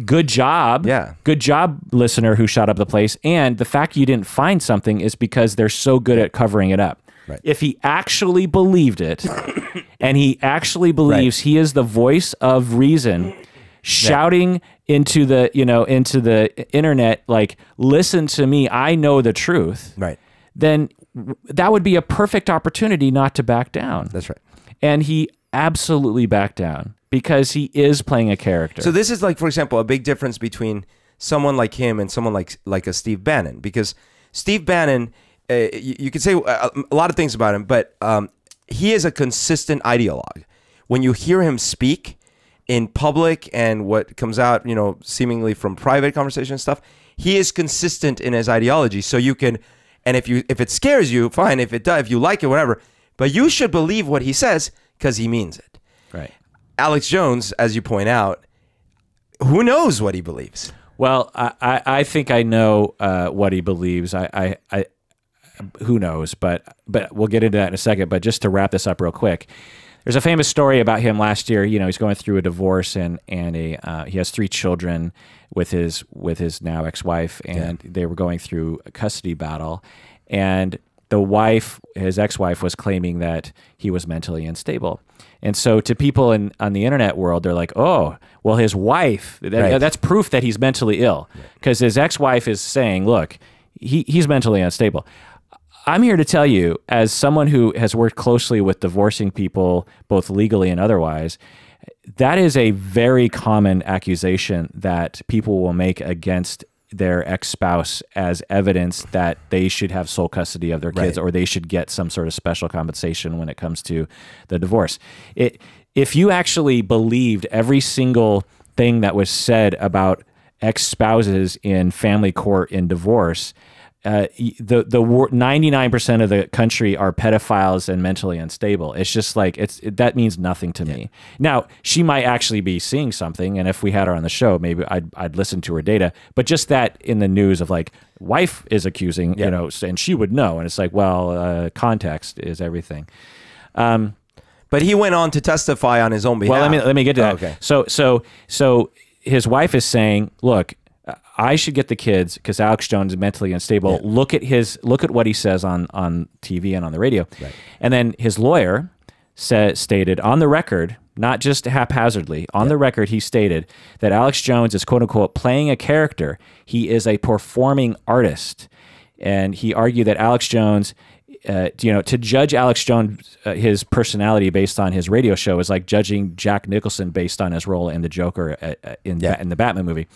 Good job. Yeah. Good job, listener who shot up the place. And the fact you didn't find something is because they're so good at covering it up. Right. If he actually believed it, and he actually believes he is the voice of reason, shouting into the internet, like, listen to me, I know the truth. Right. Then that would be a perfect opportunity not to back down. That's right. And he absolutely backed down because he is playing a character. So this is like, for example, a big difference between someone like him and someone like a Steve Bannon, because Steve Bannon, you could say a lot of things about him, but he is a consistent ideologue. When you hear him speak in public and what comes out, seemingly from private conversation and stuff, he is consistent in his ideology. So you can, and if it scares you, fine. If you like it, whatever. But you should believe what he says because he means it. Right. Alex Jones, as you point out, who knows what he believes? Well, I think I know what he believes. Who knows? But we'll get into that in a second. But just to wrap this up real quick, there's a famous story about him last year. He's going through a divorce and he has 3 children with his now ex-wife, and they were going through a custody battle, and his ex-wife was claiming that he was mentally unstable. And so to people on the internet world, they're like, oh, well, his wife, that's proof that he's mentally ill, because his ex-wife is saying, look, he's mentally unstable. I'm here to tell you, as someone who has worked closely with divorcing people, both legally and otherwise, that is a very common accusation that people will make against their ex-spouse as evidence that they should have sole custody of their kids, or they should get some sort of special compensation when it comes to the divorce. If you actually believed every single thing that was said ex-spouses in family court in divorce, the 99% of the country are pedophiles and mentally unstable. It's just like that means nothing to me. Now, she might actually be seeing something, and if we had her on the show, maybe I'd listen to her data. But just that in the news of like wife is accusing, you know, and she would know, and it's like, well, context is everything. But he went on to testify on his own behalf. Well, let me get to that. Okay. So his wife is saying, look, I should get the kids because Alex Jones is mentally unstable. Yeah. Look at what he says on TV and on the radio. Right. And then his lawyer stated on the record, not just haphazardly, on the record, he stated that Alex Jones is, quote unquote, playing a character. He is a performing artist. And he argued that Alex Jones, to judge Alex Jones, his personality based on his radio show is like judging Jack Nicholson based on his role in the Joker in the Batman movie.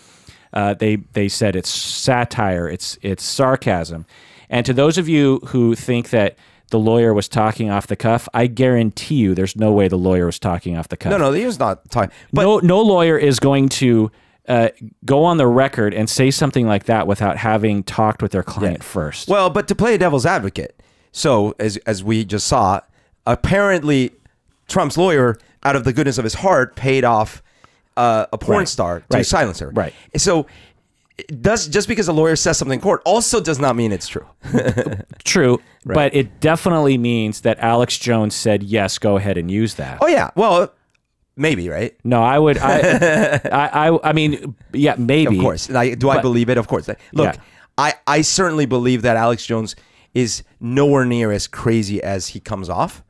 They said it's satire, it's sarcasm. And to those of you who think that the lawyer was talking off the cuff, I guarantee you there's no way the lawyer was talking off the cuff. No, he was not talking. But no lawyer is going to go on the record and say something like that without having talked with their client first. Well, but to play a devil's advocate, so as we just saw, apparently Trump's lawyer, out of the goodness of his heart, paid off a porn star to silence her. Right. So just because a lawyer says something in court also does not mean it's true. True, but it definitely means that Alex Jones said, yes, go ahead and use that. Oh, yeah. Well, maybe, right? No, I would. I mean, yeah, maybe. Of course. I believe it? Of course. Look, I certainly believe that Alex Jones is nowhere near as crazy as he comes off.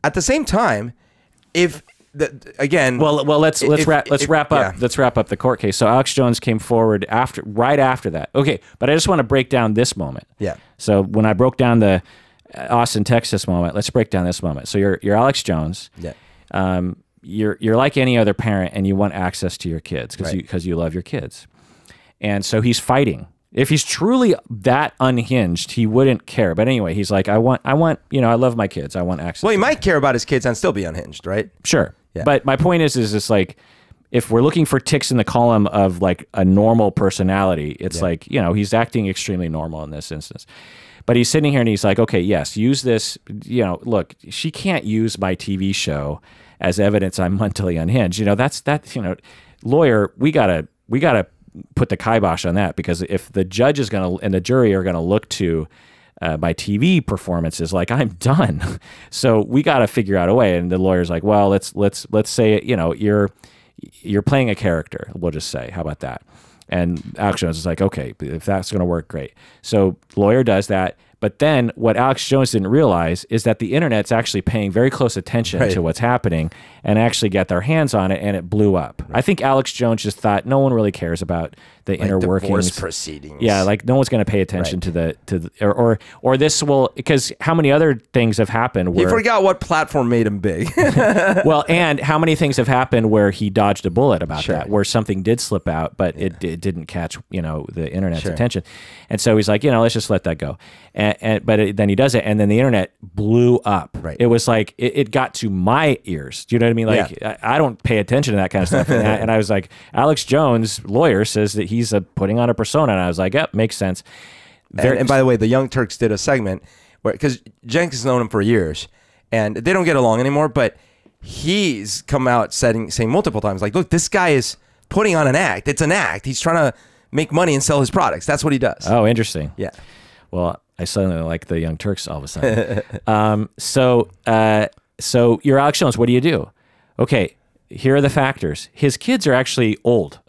At the same time, if again, well, let's wrap up the court case. So Alex Jones came forward right after that. Okay, but I just want to break down this moment. Yeah. So when I broke down the Austin, Texas moment, let's break down this moment. So you're Alex Jones. Yeah. You're like any other parent, and you want access to your kids because you love your kids, and so he's fighting. If he's truly that unhinged, he wouldn't care. But anyway, he's like, I want, I love my kids. I want access. Well, he might care about his kids and still be unhinged, right? Sure. Yeah. But my point is it's like, if we're looking for ticks in the column of like a normal personality, it's like, he's acting extremely normal in this instance. But he's sitting here and he's like, okay, yes, use this, look, she can't use my TV show as evidence I'm mentally unhinged. Lawyer, we gotta put the kibosh on that, because if the judge is and the jury are gonna look to my TV performances, like, I'm done. So we got to figure out a way. And the lawyer's like, well, let's say, you're playing a character. We'll just say, how about that? And Alex Jones is like, okay, if that's going to work, great. So lawyer does that. But then what Alex Jones didn't realize is that the internet's actually paying very close attention to what's happening and actually got their hands on it, and it blew up. I think Alex Jones just thought no one really cares about the inner workings. Divorce proceedings. Yeah, like no one's going to pay attention to the or this will, because how many other things have happened where he forgot what platform made him big. Well, and how many things have happened where he dodged a bullet about that, where something did slip out, but it didn't catch the internet's attention, and so he's like, let's just let that go. Then he does it, and then the internet blew up. It was like it got to my ears. Do you know what I mean? Like I don't pay attention to that kind of stuff. And I was like, Alex Jones, lawyer, says that he's putting on a persona, and I was like, yep, makes sense. And by the way, the Young Turks did a segment where, because Jenks has known him for years, and they don't get along anymore, but he's come out saying multiple times, like, look, this guy is putting on an act. It's an act. He's trying to make money and sell his products. That's what he does. Oh, interesting. Yeah. Well, I suddenly like the Young Turks all of a sudden. So you're Alex Jones. What do you do? Okay, here are the factors. His kids are actually old.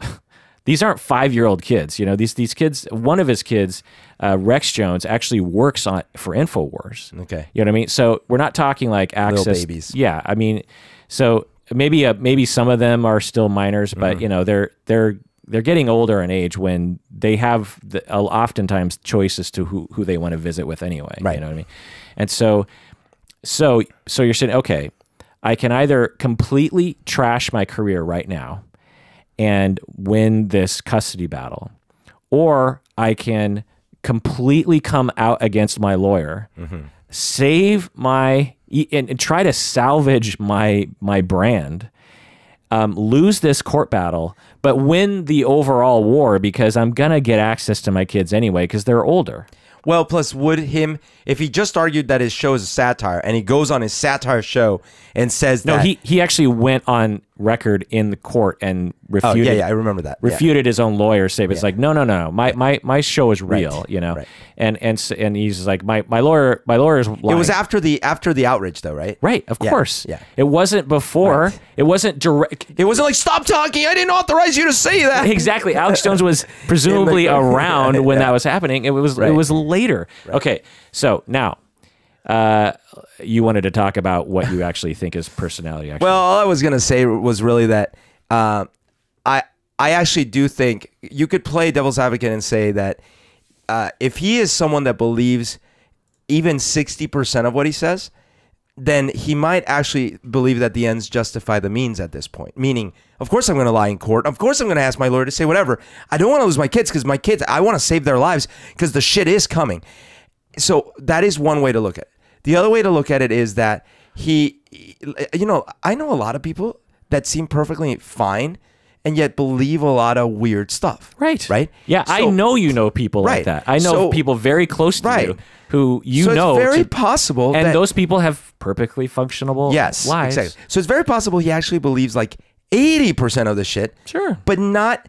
These aren't 5-year-old kids. These kids. One of his kids, Rex Jones, actually works for InfoWars. Okay. You know what I mean? So we're not talking like access. Little babies. Yeah, I mean, so maybe some of them are still minors, but they're getting older in age when they have oftentimes choices to who they want to visit with anyway. Right. You know what I mean? And so you're saying, okay, I can either completely trash my career right now and win this custody battle, or I can completely come out against my lawyer, save and try to salvage my brand, lose this court battle, but win the overall war, because I'm going to get access to my kids anyway because they're older. Well, plus if he just argued that his show is a satire, and he goes on his satire show and says that... No, he actually went on record in the court and refuted... Oh, yeah, I remember that. Refuted his own lawyer's statement. It's like, no, my show is real, Right. And he's like, my lawyer's lying. It was after the outrage, though, right? Right, of course. Yeah. It wasn't before. Right. It wasn't direct. It wasn't like, stop talking, I didn't authorize you to say that. Exactly. Alex Jones was presumably around when that was happening. It was later. Right. Okay, so now you wanted to talk about what you actually think is personality. Actually. Well, all I was going to say was really that I actually do think you could play devil's advocate and say that if he is someone that believes even 60% of what he says, then he might actually believe that the ends justify the means at this point. Meaning, of course I'm going to lie in court. Of course I'm going to ask my lawyer to say whatever. I don't want to lose my kids because I want to save their lives because the shit is coming. So that is one way to look at it. The other way to look at it is that I know a lot of people that seem perfectly fine and yet believe a lot of weird stuff. Right. Right? Yeah, so, I know people like that. I know people very close to you who so it's very possible and those people have perfectly functionable lives. Exactly. So it's very possible he actually believes like 80% of the shit. Sure. But not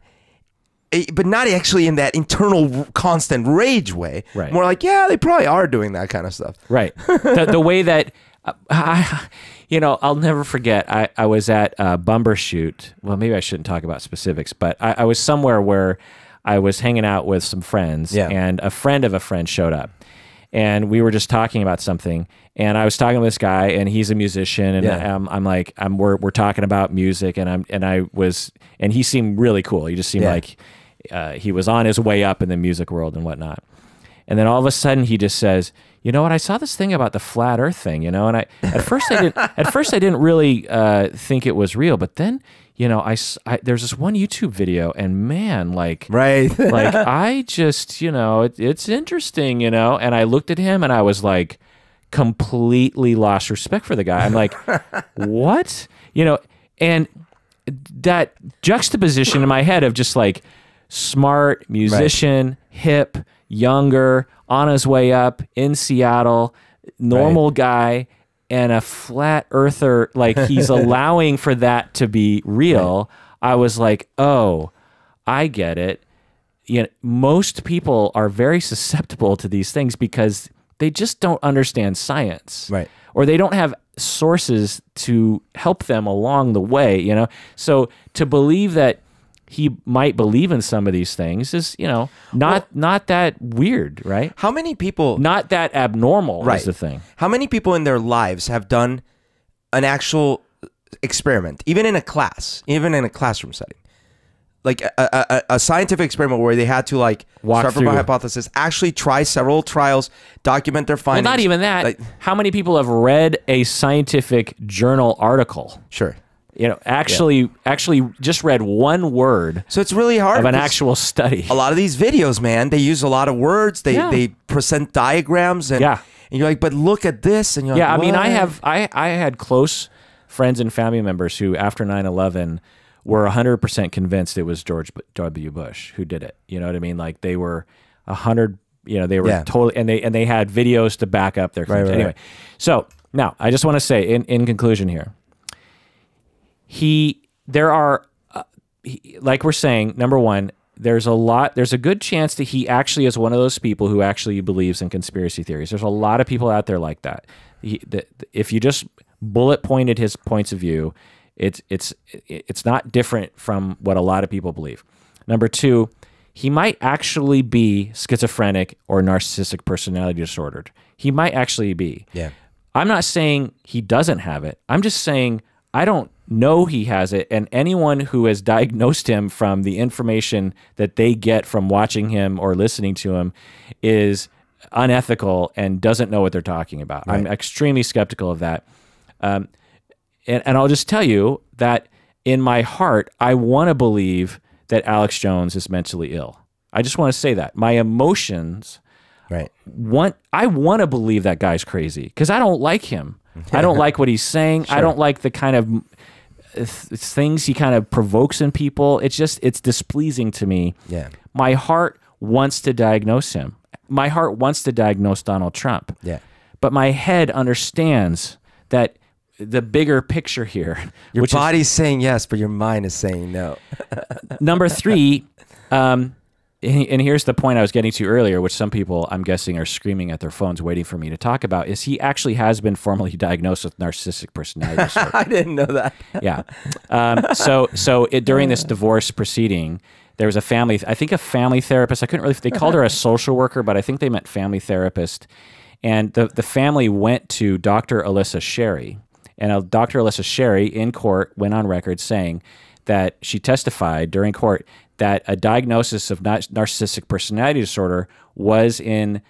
actually in that internal constant rage way. Right. More like, yeah, they probably are doing that kind of stuff. Right. The way that I'll never forget. I was at Bumbershoot. Well, maybe I shouldn't talk about specifics, but I was somewhere where I was hanging out with some friends, and a friend of a friend showed up, and we were just talking about something, and I was talking to this guy, and he's a musician, and we're talking about music, and he seemed really cool. He just seemed like he was on his way up in the music world and whatnot. And then all of a sudden he just says, you know what, I saw this thing about the flat earth thing, you know, and at first I didn't really think it was real, but then, you know, there's this one YouTube video, and man, like I just, you know, it's interesting, you know, and I looked at him and I was like completely lost respect for the guy. I'm like, what? You know, and that juxtaposition in my head of just like smart musician, hip, younger, on his way up in Seattle, normal guy, and a flat earther, like he's allowing for that to be real. I was like, oh, I get it. You know, most people are very susceptible to these things because they just don't understand science. Right. Or they don't have sources to help them along the way, you know? So to believe that he might believe in some of these things is, you know, not that weird, right? How many people... Not that abnormal is the thing. How many people in their lives have done an actual experiment, even in a class, even in a classroom setting? Like a scientific experiment where they had to like start from a hypothesis, actually try several trials, document their findings. Well, not even that. Like, how many people have read a scientific journal article? Sure. You know, actually just read one word. So it's really hard of an actual study. A lot of these videos, man, they use a lot of words. They present diagrams, and and you're like, but look at this, and you're like, I mean, I had close friends and family members who, after 9/11, were 100% convinced it was George W. Bush who did it. You know what I mean? Like they were 100. You know, they were totally, and they had videos to back up their claims. Anyway, so now I just want to say, in conclusion here. Like we're saying, number one, there's a good chance that he actually is one of those people who actually believes in conspiracy theories. There's a lot of people out there like that. If you just bullet pointed his points of view, it's not different from what a lot of people believe. Number two, he might actually be schizophrenic or narcissistic personality disordered. He might actually be. Yeah. I'm not saying he doesn't have it. I'm just saying I don't know he has it, and anyone who has diagnosed him from the information that they get from watching him or listening to him is unethical and doesn't know what they're talking about. Right. I'm extremely skeptical of that. And I'll just tell you that in my heart, I want to believe that Alex Jones is mentally ill. I just want to say that. My emotions, I want to believe that guy's crazy because I don't like him. I don't like what he's saying. Sure. I don't like the kind of things he kind of provokes in people. It's displeasing to me. Yeah. My heart wants to diagnose him. My heart wants to diagnose Donald Trump. Yeah. But my head understands that the bigger picture here. Your body's saying yes, but your mind is saying no. Number three, and here's the point I was getting to earlier, which some people, I'm guessing, are screaming at their phones waiting for me to talk about, is he actually has been formally diagnosed with narcissistic personality disorder. I didn't know that. Yeah. During this divorce proceeding, there was a family therapist. I couldn't really, they called her a social worker, but I think they meant family therapist. And the family went to Dr. Alyssa Sherry. And Dr. Alyssa Sherry in court went on record saying that she testified during court that a diagnosis of narcissistic personality disorder was in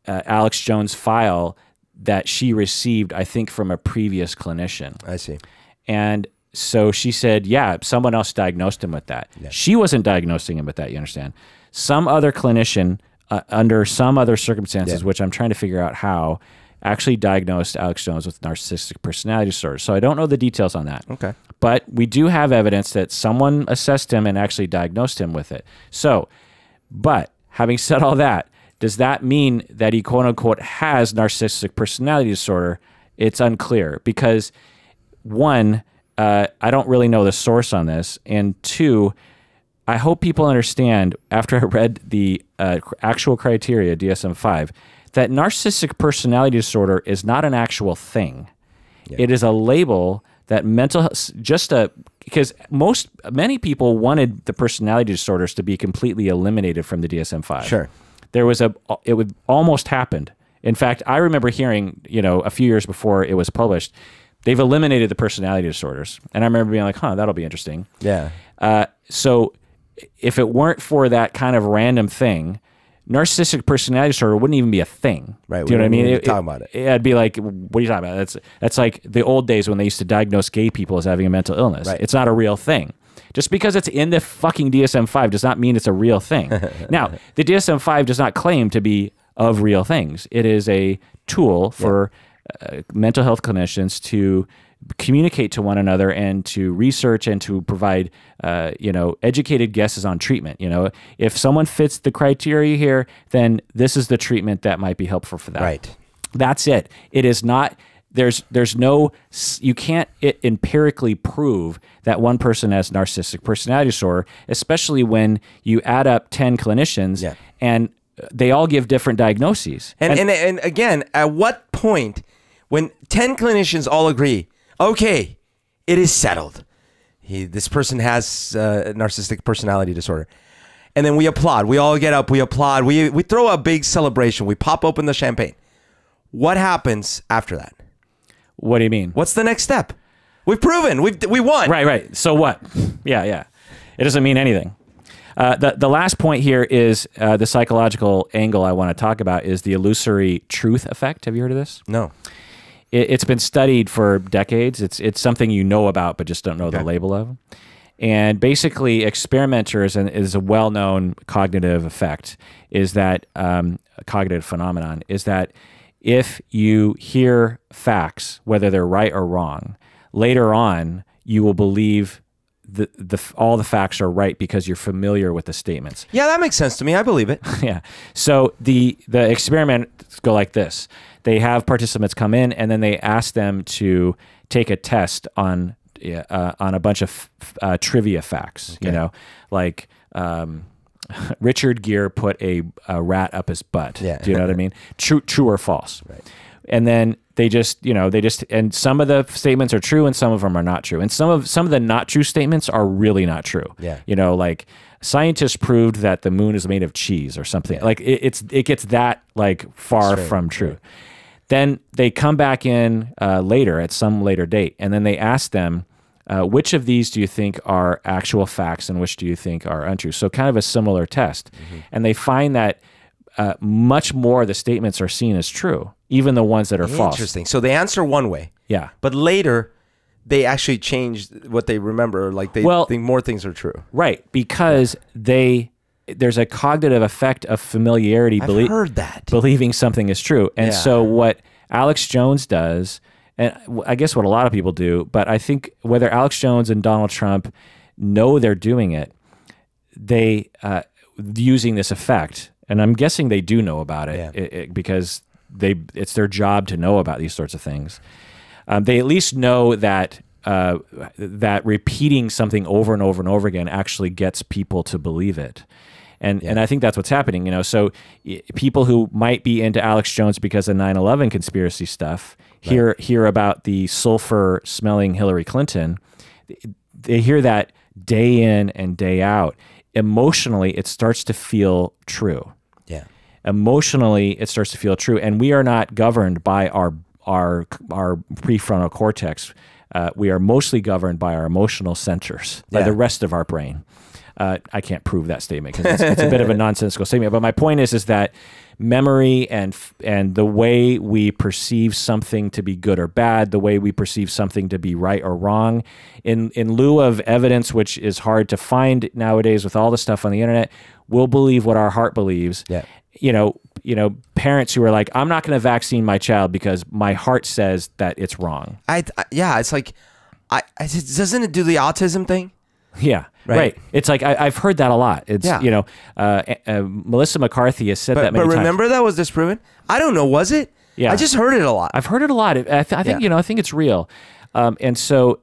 Alex Jones' file that she received, I think, from a previous clinician. I see. And so she said, yeah, someone else diagnosed him with that. Yeah. She wasn't diagnosing him with that, you understand? Some other clinician, under some other circumstances, which I'm trying to figure out how, actually diagnosed Alex Jones with narcissistic personality disorder. So I don't know the details on that. Okay. But we do have evidence that someone assessed him and actually diagnosed him with it. So, but having said all that, does that mean that he quote unquote has narcissistic personality disorder? It's unclear because one, I don't really know the source on this. And two, I hope people understand after I read the actual criteria, DSM-5, that narcissistic personality disorder is not an actual thing. Yeah. It is a label that mental health, because many people wanted the personality disorders to be completely eliminated from the DSM-5. Sure. It would almost happened, In fact, I remember hearing, a few years before it was published, they've eliminated the personality disorders. And I remember being like, huh, that'll be interesting. Yeah. So if it weren't for that kind of random thing, narcissistic personality disorder wouldn't even be a thing. Right. Do you know what I mean? Talk about it. It'd be like, what are you talking about? That's like the old days when they used to diagnose gay people as having a mental illness. Right. It's not a real thing. Just because it's in the fucking DSM-5 does not mean it's a real thing. Now, the DSM-5 does not claim to be of real things. It is a tool for mental health clinicians to communicate to one another and to research and to provide, educated guesses on treatment. If someone fits the criteria here, then this is the treatment that might be helpful for that. Right. That's it. It is not. There's no, you can't empirically prove that one person has narcissistic personality disorder, especially when you add up 10 clinicians and they all give different diagnoses. And again, at what point when 10 clinicians all agree, okay, it is settled, this person has narcissistic personality disorder, and then we applaud, we all get up, we applaud, we throw a big celebration, we pop open the champagne. What happens after that? What do you mean? What's the next step? We've proven. We won. Right. So what? Yeah. It doesn't mean anything. The last point here is the psychological angle I want to talk about is the illusory truth effect. Have you heard of this? No. It's been studied for decades. It's something you know about but just don't know the label of. And basically, experimenters, and is a well-known cognitive effect, is that a cognitive phenomenon, is that if you hear facts, whether they're right or wrong, later on you will believe all the facts are right because you're familiar with the statements. Yeah, that makes sense to me. I believe it. Yeah. So the experiments go like this. They have participants come in and then they ask them to take a test on a bunch of trivia facts, like Richard Gere put a rat up his butt. Yeah. Do you know what I mean? True or false? Right. And then they just, and some of the statements are true and some of them are not true. And some of the not true statements are really not true. Yeah. Like scientists proved that the moon is made of cheese or something. Yeah. Like it gets that like far from true. Right. Then they come back in later at some later date, and then they ask them, which of these do you think are actual facts and which do you think are untrue? So kind of a similar test. Mm-hmm. And they find that much more of the statements are seen as true, even the ones that are false. Interesting. So they answer one way. Yeah. But later, they actually change what they remember. Like they think more things are true. Right. Because there's a cognitive effect of familiarity. I've heard that. Believing something is true. And so what Alex Jones does, and I guess what a lot of people do, but I think whether Alex Jones and Donald Trump know they're doing it, they using this effect, and I'm guessing they do know about it, because it's their job to know about these sorts of things. They at least know that that repeating something over and over and over again actually gets people to believe it. And I think that's what's happening, So people who might be into Alex Jones because of 9/11 conspiracy stuff hear about the sulfur-smelling Hillary Clinton. They hear that day in and day out. Emotionally, it starts to feel true. Yeah. Emotionally, it starts to feel true, and we are not governed by our prefrontal cortex. We are mostly governed by our emotional centers, by the rest of our brain. I can't prove that statement because it's a bit of a nonsensical statement. But my point is that memory and the way we perceive something to be good or bad, the way we perceive something to be right or wrong, in lieu of evidence, which is hard to find nowadays with all the stuff on the internet, we'll believe what our heart believes. Yeah. Parents who are like, I'm not going to vaccine my child because my heart says that it's wrong. It's like, doesn't it do the autism thing? Yeah, right. It's like I've heard that a lot. It's Melissa McCarthy has said that many times. But remember that was disproven? I don't know. Was it? Yeah, I just heard it a lot. I've heard it a lot. I think I think it's real, and so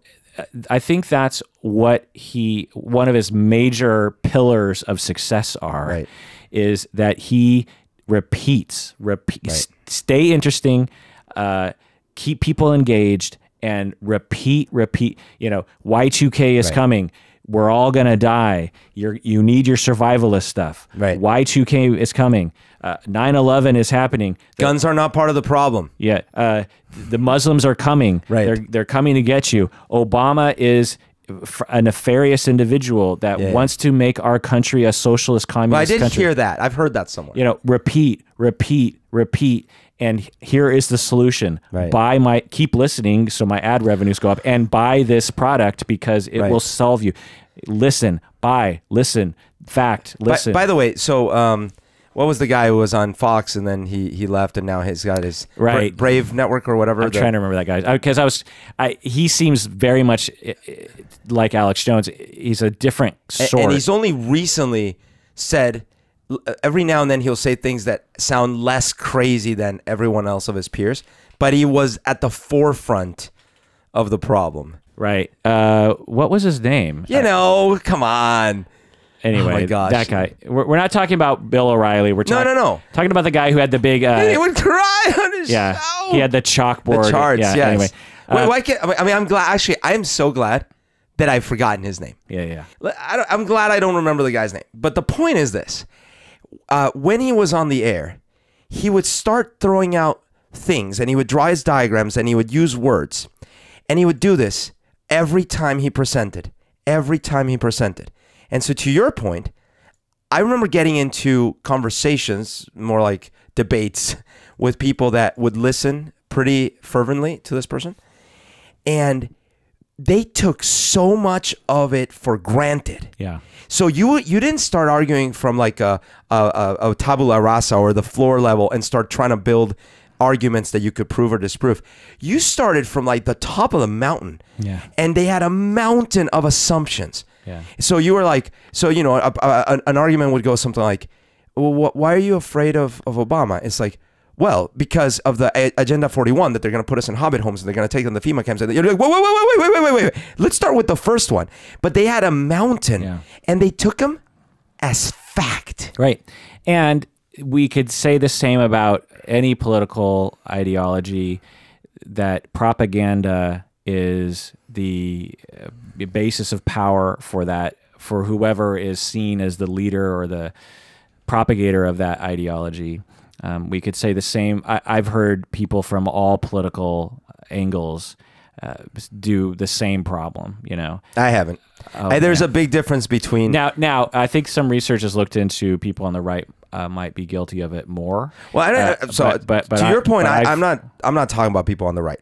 I think that's what one of his major pillars of success is that he repeats, stay interesting, keep people engaged, and repeat. Y2K is coming. We're all gonna die. You need your survivalist stuff. Right. Y2K is coming. 9/11 is happening. Guns are not part of the problem. Yeah. The Muslims are coming. Right. They're coming to get you. Obama is a nefarious individual that wants to make our country a socialist communist country. I did country. hear that. I've heard that somewhere. You know, repeat, and here is the solution. Right. Keep listening so my ad revenues go up, and buy this product because it will solve you. Listen, listen, fact, listen. By the way, so what was the guy who was on Fox and then he left and now he's got his Brave Network or whatever? I'm trying to remember that guy because he seems very much like Alex Jones. He's a different sort. And he's only recently said, every now and then he'll say things that sound less crazy than everyone else of his peers, but he was at the forefront of the problem. Right. What was his name? You know, come on. Anyway, oh my gosh. That guy. We're not talking about Bill O'Reilly. We're no. talking about the guy who had the big. He would cry on his show. He had the chalkboard. The charts. Yeah. Yes. Anyway, why can't, I mean, I'm glad. Actually, I am so glad that I've forgotten his name. Yeah. I'm glad I don't remember the guy's name. But the point is this: when he was on the air, he would start throwing out things, and he would draw his diagrams, and he would use words, and he would do this every time he presented. And so to your point, I remember getting into conversations, more like debates, with people that would listen pretty fervently to this person. And they took so much of it for granted. Yeah. So you didn't start arguing from like a tabula rasa or the floor level and start trying to build arguments that you could prove or disprove. You started from like the top of the mountain. Yeah. And they had a mountain of assumptions. Yeah. So you were like, so, you know, an argument would go something like, well, why are you afraid of Obama? It's like, well, because of the Agenda 41 that they're going to put us in Hobbit homes and they're going to take them to FEMA camps. And you're like, wait. Let's start with the first one. But they had a mountain and they took them as fact. Right. And we could say the same about any political ideology, that propaganda is the basis of power for that, for whoever is seen as the leader or the propagator of that ideology. We could say the same. I've heard people from all political angles do the same problem, you know. I haven't. There's a big difference between... Now, I think some research has looked into people on the right might be guilty of it more. Well, to your point, I'm not talking about people on the right.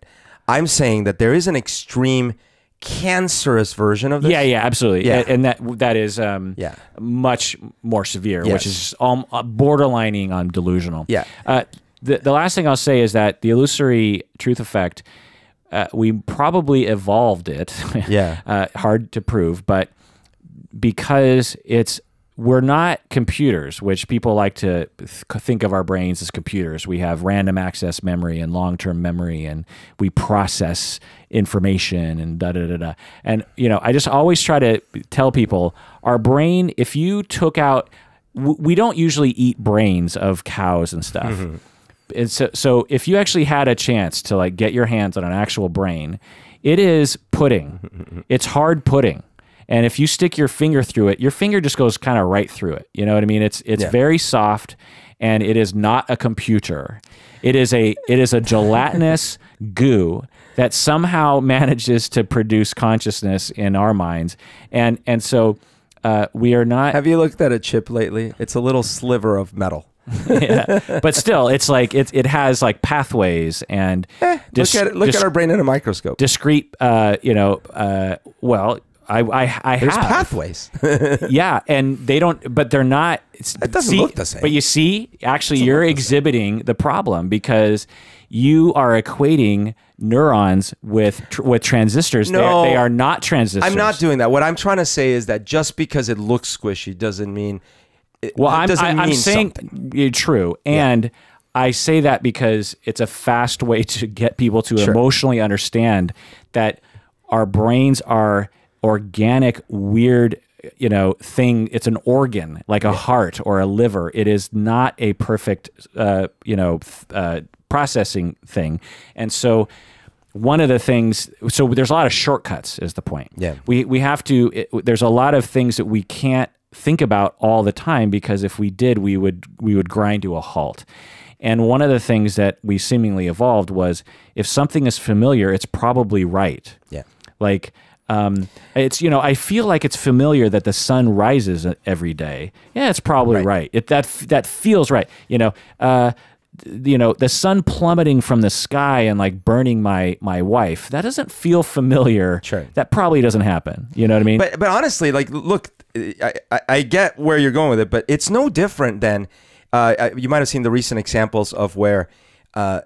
I'm saying that there is an extreme cancerous version of this. Yeah, absolutely. Yeah. And that is much more severe, which is borderlining on delusional. Yeah. The last thing I'll say is that the illusory truth effect, we probably evolved it. Hard to prove, but because we're not computers, which people like to think of our brains as computers. We have random access memory and long-term memory, and we process information and da-da-da-da. And, you know, I just always try to tell people, our brain, if you took out, we don't usually eat brains of cows and stuff. Mm-hmm. And so if you actually had a chance to like get your hands on an actual brain, it is pudding. It's hard pudding. And if you stick your finger through it, your finger just goes kind of right through it. You know what I mean? It's very soft, and it is not a computer. It is a gelatinous goo that somehow manages to produce consciousness in our minds. And so we are not... Have you looked at a chip lately? It's a little sliver of metal. Yeah, but still, it's like it has like pathways and look at our brain in a microscope. Discrete, well, I There's have pathways. Yeah, and they don't, but they're not. It doesn't look the same. But you see, actually, you're exhibiting the problem because you are equating neurons with transistors. No, they are not transistors. I'm not doing that. What I'm trying to say is that just because it looks squishy doesn't mean. I'm saying you're true, and I say that because it's a fast way to get people to emotionally understand that our brains are organic, weird, thing. It's an organ, like a heart or a liver. It is not a perfect, processing thing. And so one of the things, so there's a lot of shortcuts is the point. Yeah. We have to, there's a lot of things that we can't think about all the time, because if we did, we would grind to a halt. And one of the things that we seemingly evolved was, if something is familiar, it's probably right. Yeah. Like, it's, I feel like it's familiar that the sun rises every day. Yeah, it's probably right. That feels right. The sun plummeting from the sky and like burning my wife, that doesn't feel familiar. Sure. That probably doesn't happen. You know what I mean? But honestly, like, look, I get where you're going with it, but it's no different than, you might have seen the recent examples of where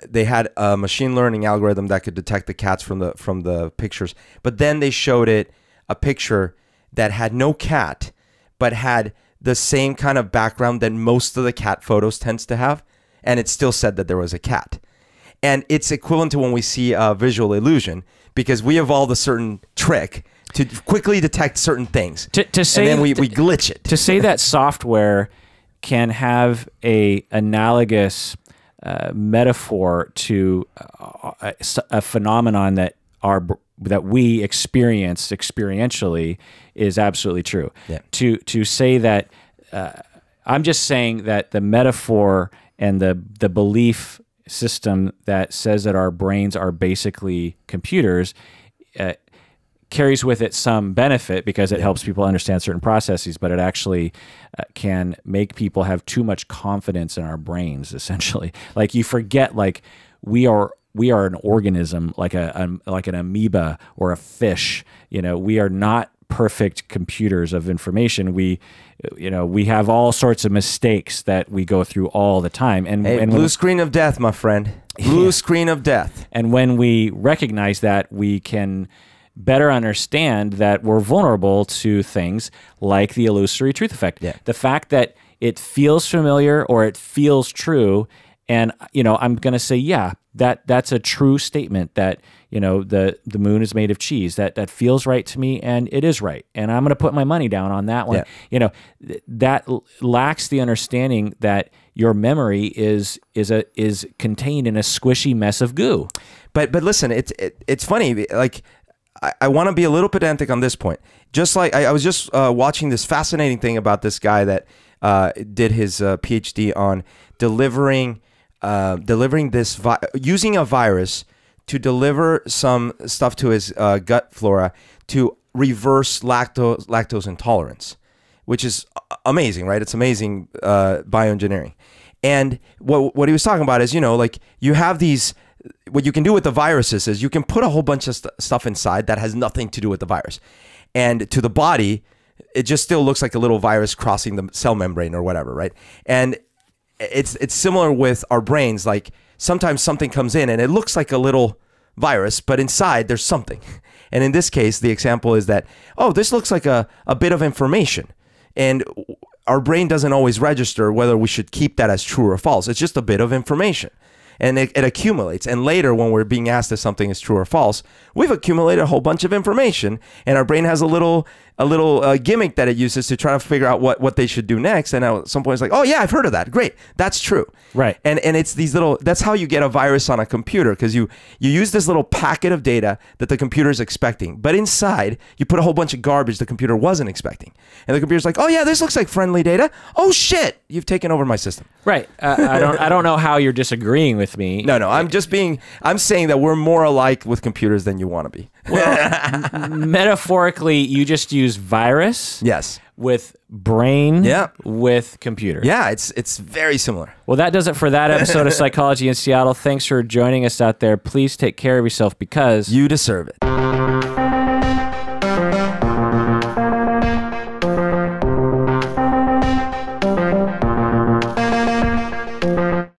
they had a machine learning algorithm that could detect the cats from the pictures, but then they showed it a picture that had no cat, but had the same kind of background that most of the cat photos tends to have, and it still said that there was a cat. And it's equivalent to when we see a visual illusion, because we evolved a certain trick to quickly detect certain things, to say, and then we glitch it. To say that software can have a analogous metaphor to a phenomenon that we experience experientially is absolutely true. Yeah. To say that, I'm just saying that the metaphor and the belief system that says that our brains are basically computers carries with it some benefit, because it helps people understand certain processes, but it actually can make people have too much confidence in our brains, essentially. Like, you forget, like, we are an organism, like an amoeba or a fish. We are not perfect computers of information. We have all sorts of mistakes that we go through all the time. And blue screen of death, my friend. Blue screen of death. And when we recognize that, we can better understand that we're vulnerable to things like the illusory truth effect. Yeah. The fact that it feels familiar or it feels true, and I'm going to say, yeah, that's a true statement, that the moon is made of cheese. That feels right to me, and it is right, and I'm going to put my money down on that one. Yeah. That lacks the understanding that your memory is contained in a squishy mess of goo. But listen, it's funny, like, I want to be a little pedantic on this point. Just like I was just watching this fascinating thing about this guy that did his PhD on delivering this using a virus to deliver some stuff to his gut flora to reverse lactose intolerance, which is amazing, right? It's amazing bioengineering. And what he was talking about is, like, you have these. What you can do with the viruses is you can put a whole bunch of stuff inside that has nothing to do with the virus. And to the body, it just still looks like a little virus crossing the cell membrane or whatever, right? And it's similar with our brains. Like, sometimes something comes in and it looks like a little virus, but inside there's something. And in this case, the example is that, oh, this looks like a bit of information. And our brain doesn't always register whether we should keep that as true or false. It's just a bit of information. And it accumulates. And later, when we're being asked if something is true or false, we've accumulated a whole bunch of information, and our brain has a little gimmick that it uses to try to figure out what they should do next. And at some point, it's like, oh yeah, I've heard of that. Great, that's true. Right. And it's these little. That's how you get a virus on a computer, because you use this little packet of data that the computer is expecting, but inside you put a whole bunch of garbage the computer wasn't expecting, and the computer's like, oh yeah, this looks like friendly data. Oh shit, you've taken over my system. Right. I don't know how you're disagreeing with me. No, I'm saying that we're more alike with computers than you want to be. Well, metaphorically, you just use virus. Yes. With brain. Yeah. With computer. Yeah, it's very similar. Well, that does it for that episode of Psychology in Seattle. Thanks for joining us out there. Please take care of yourself, because you deserve it.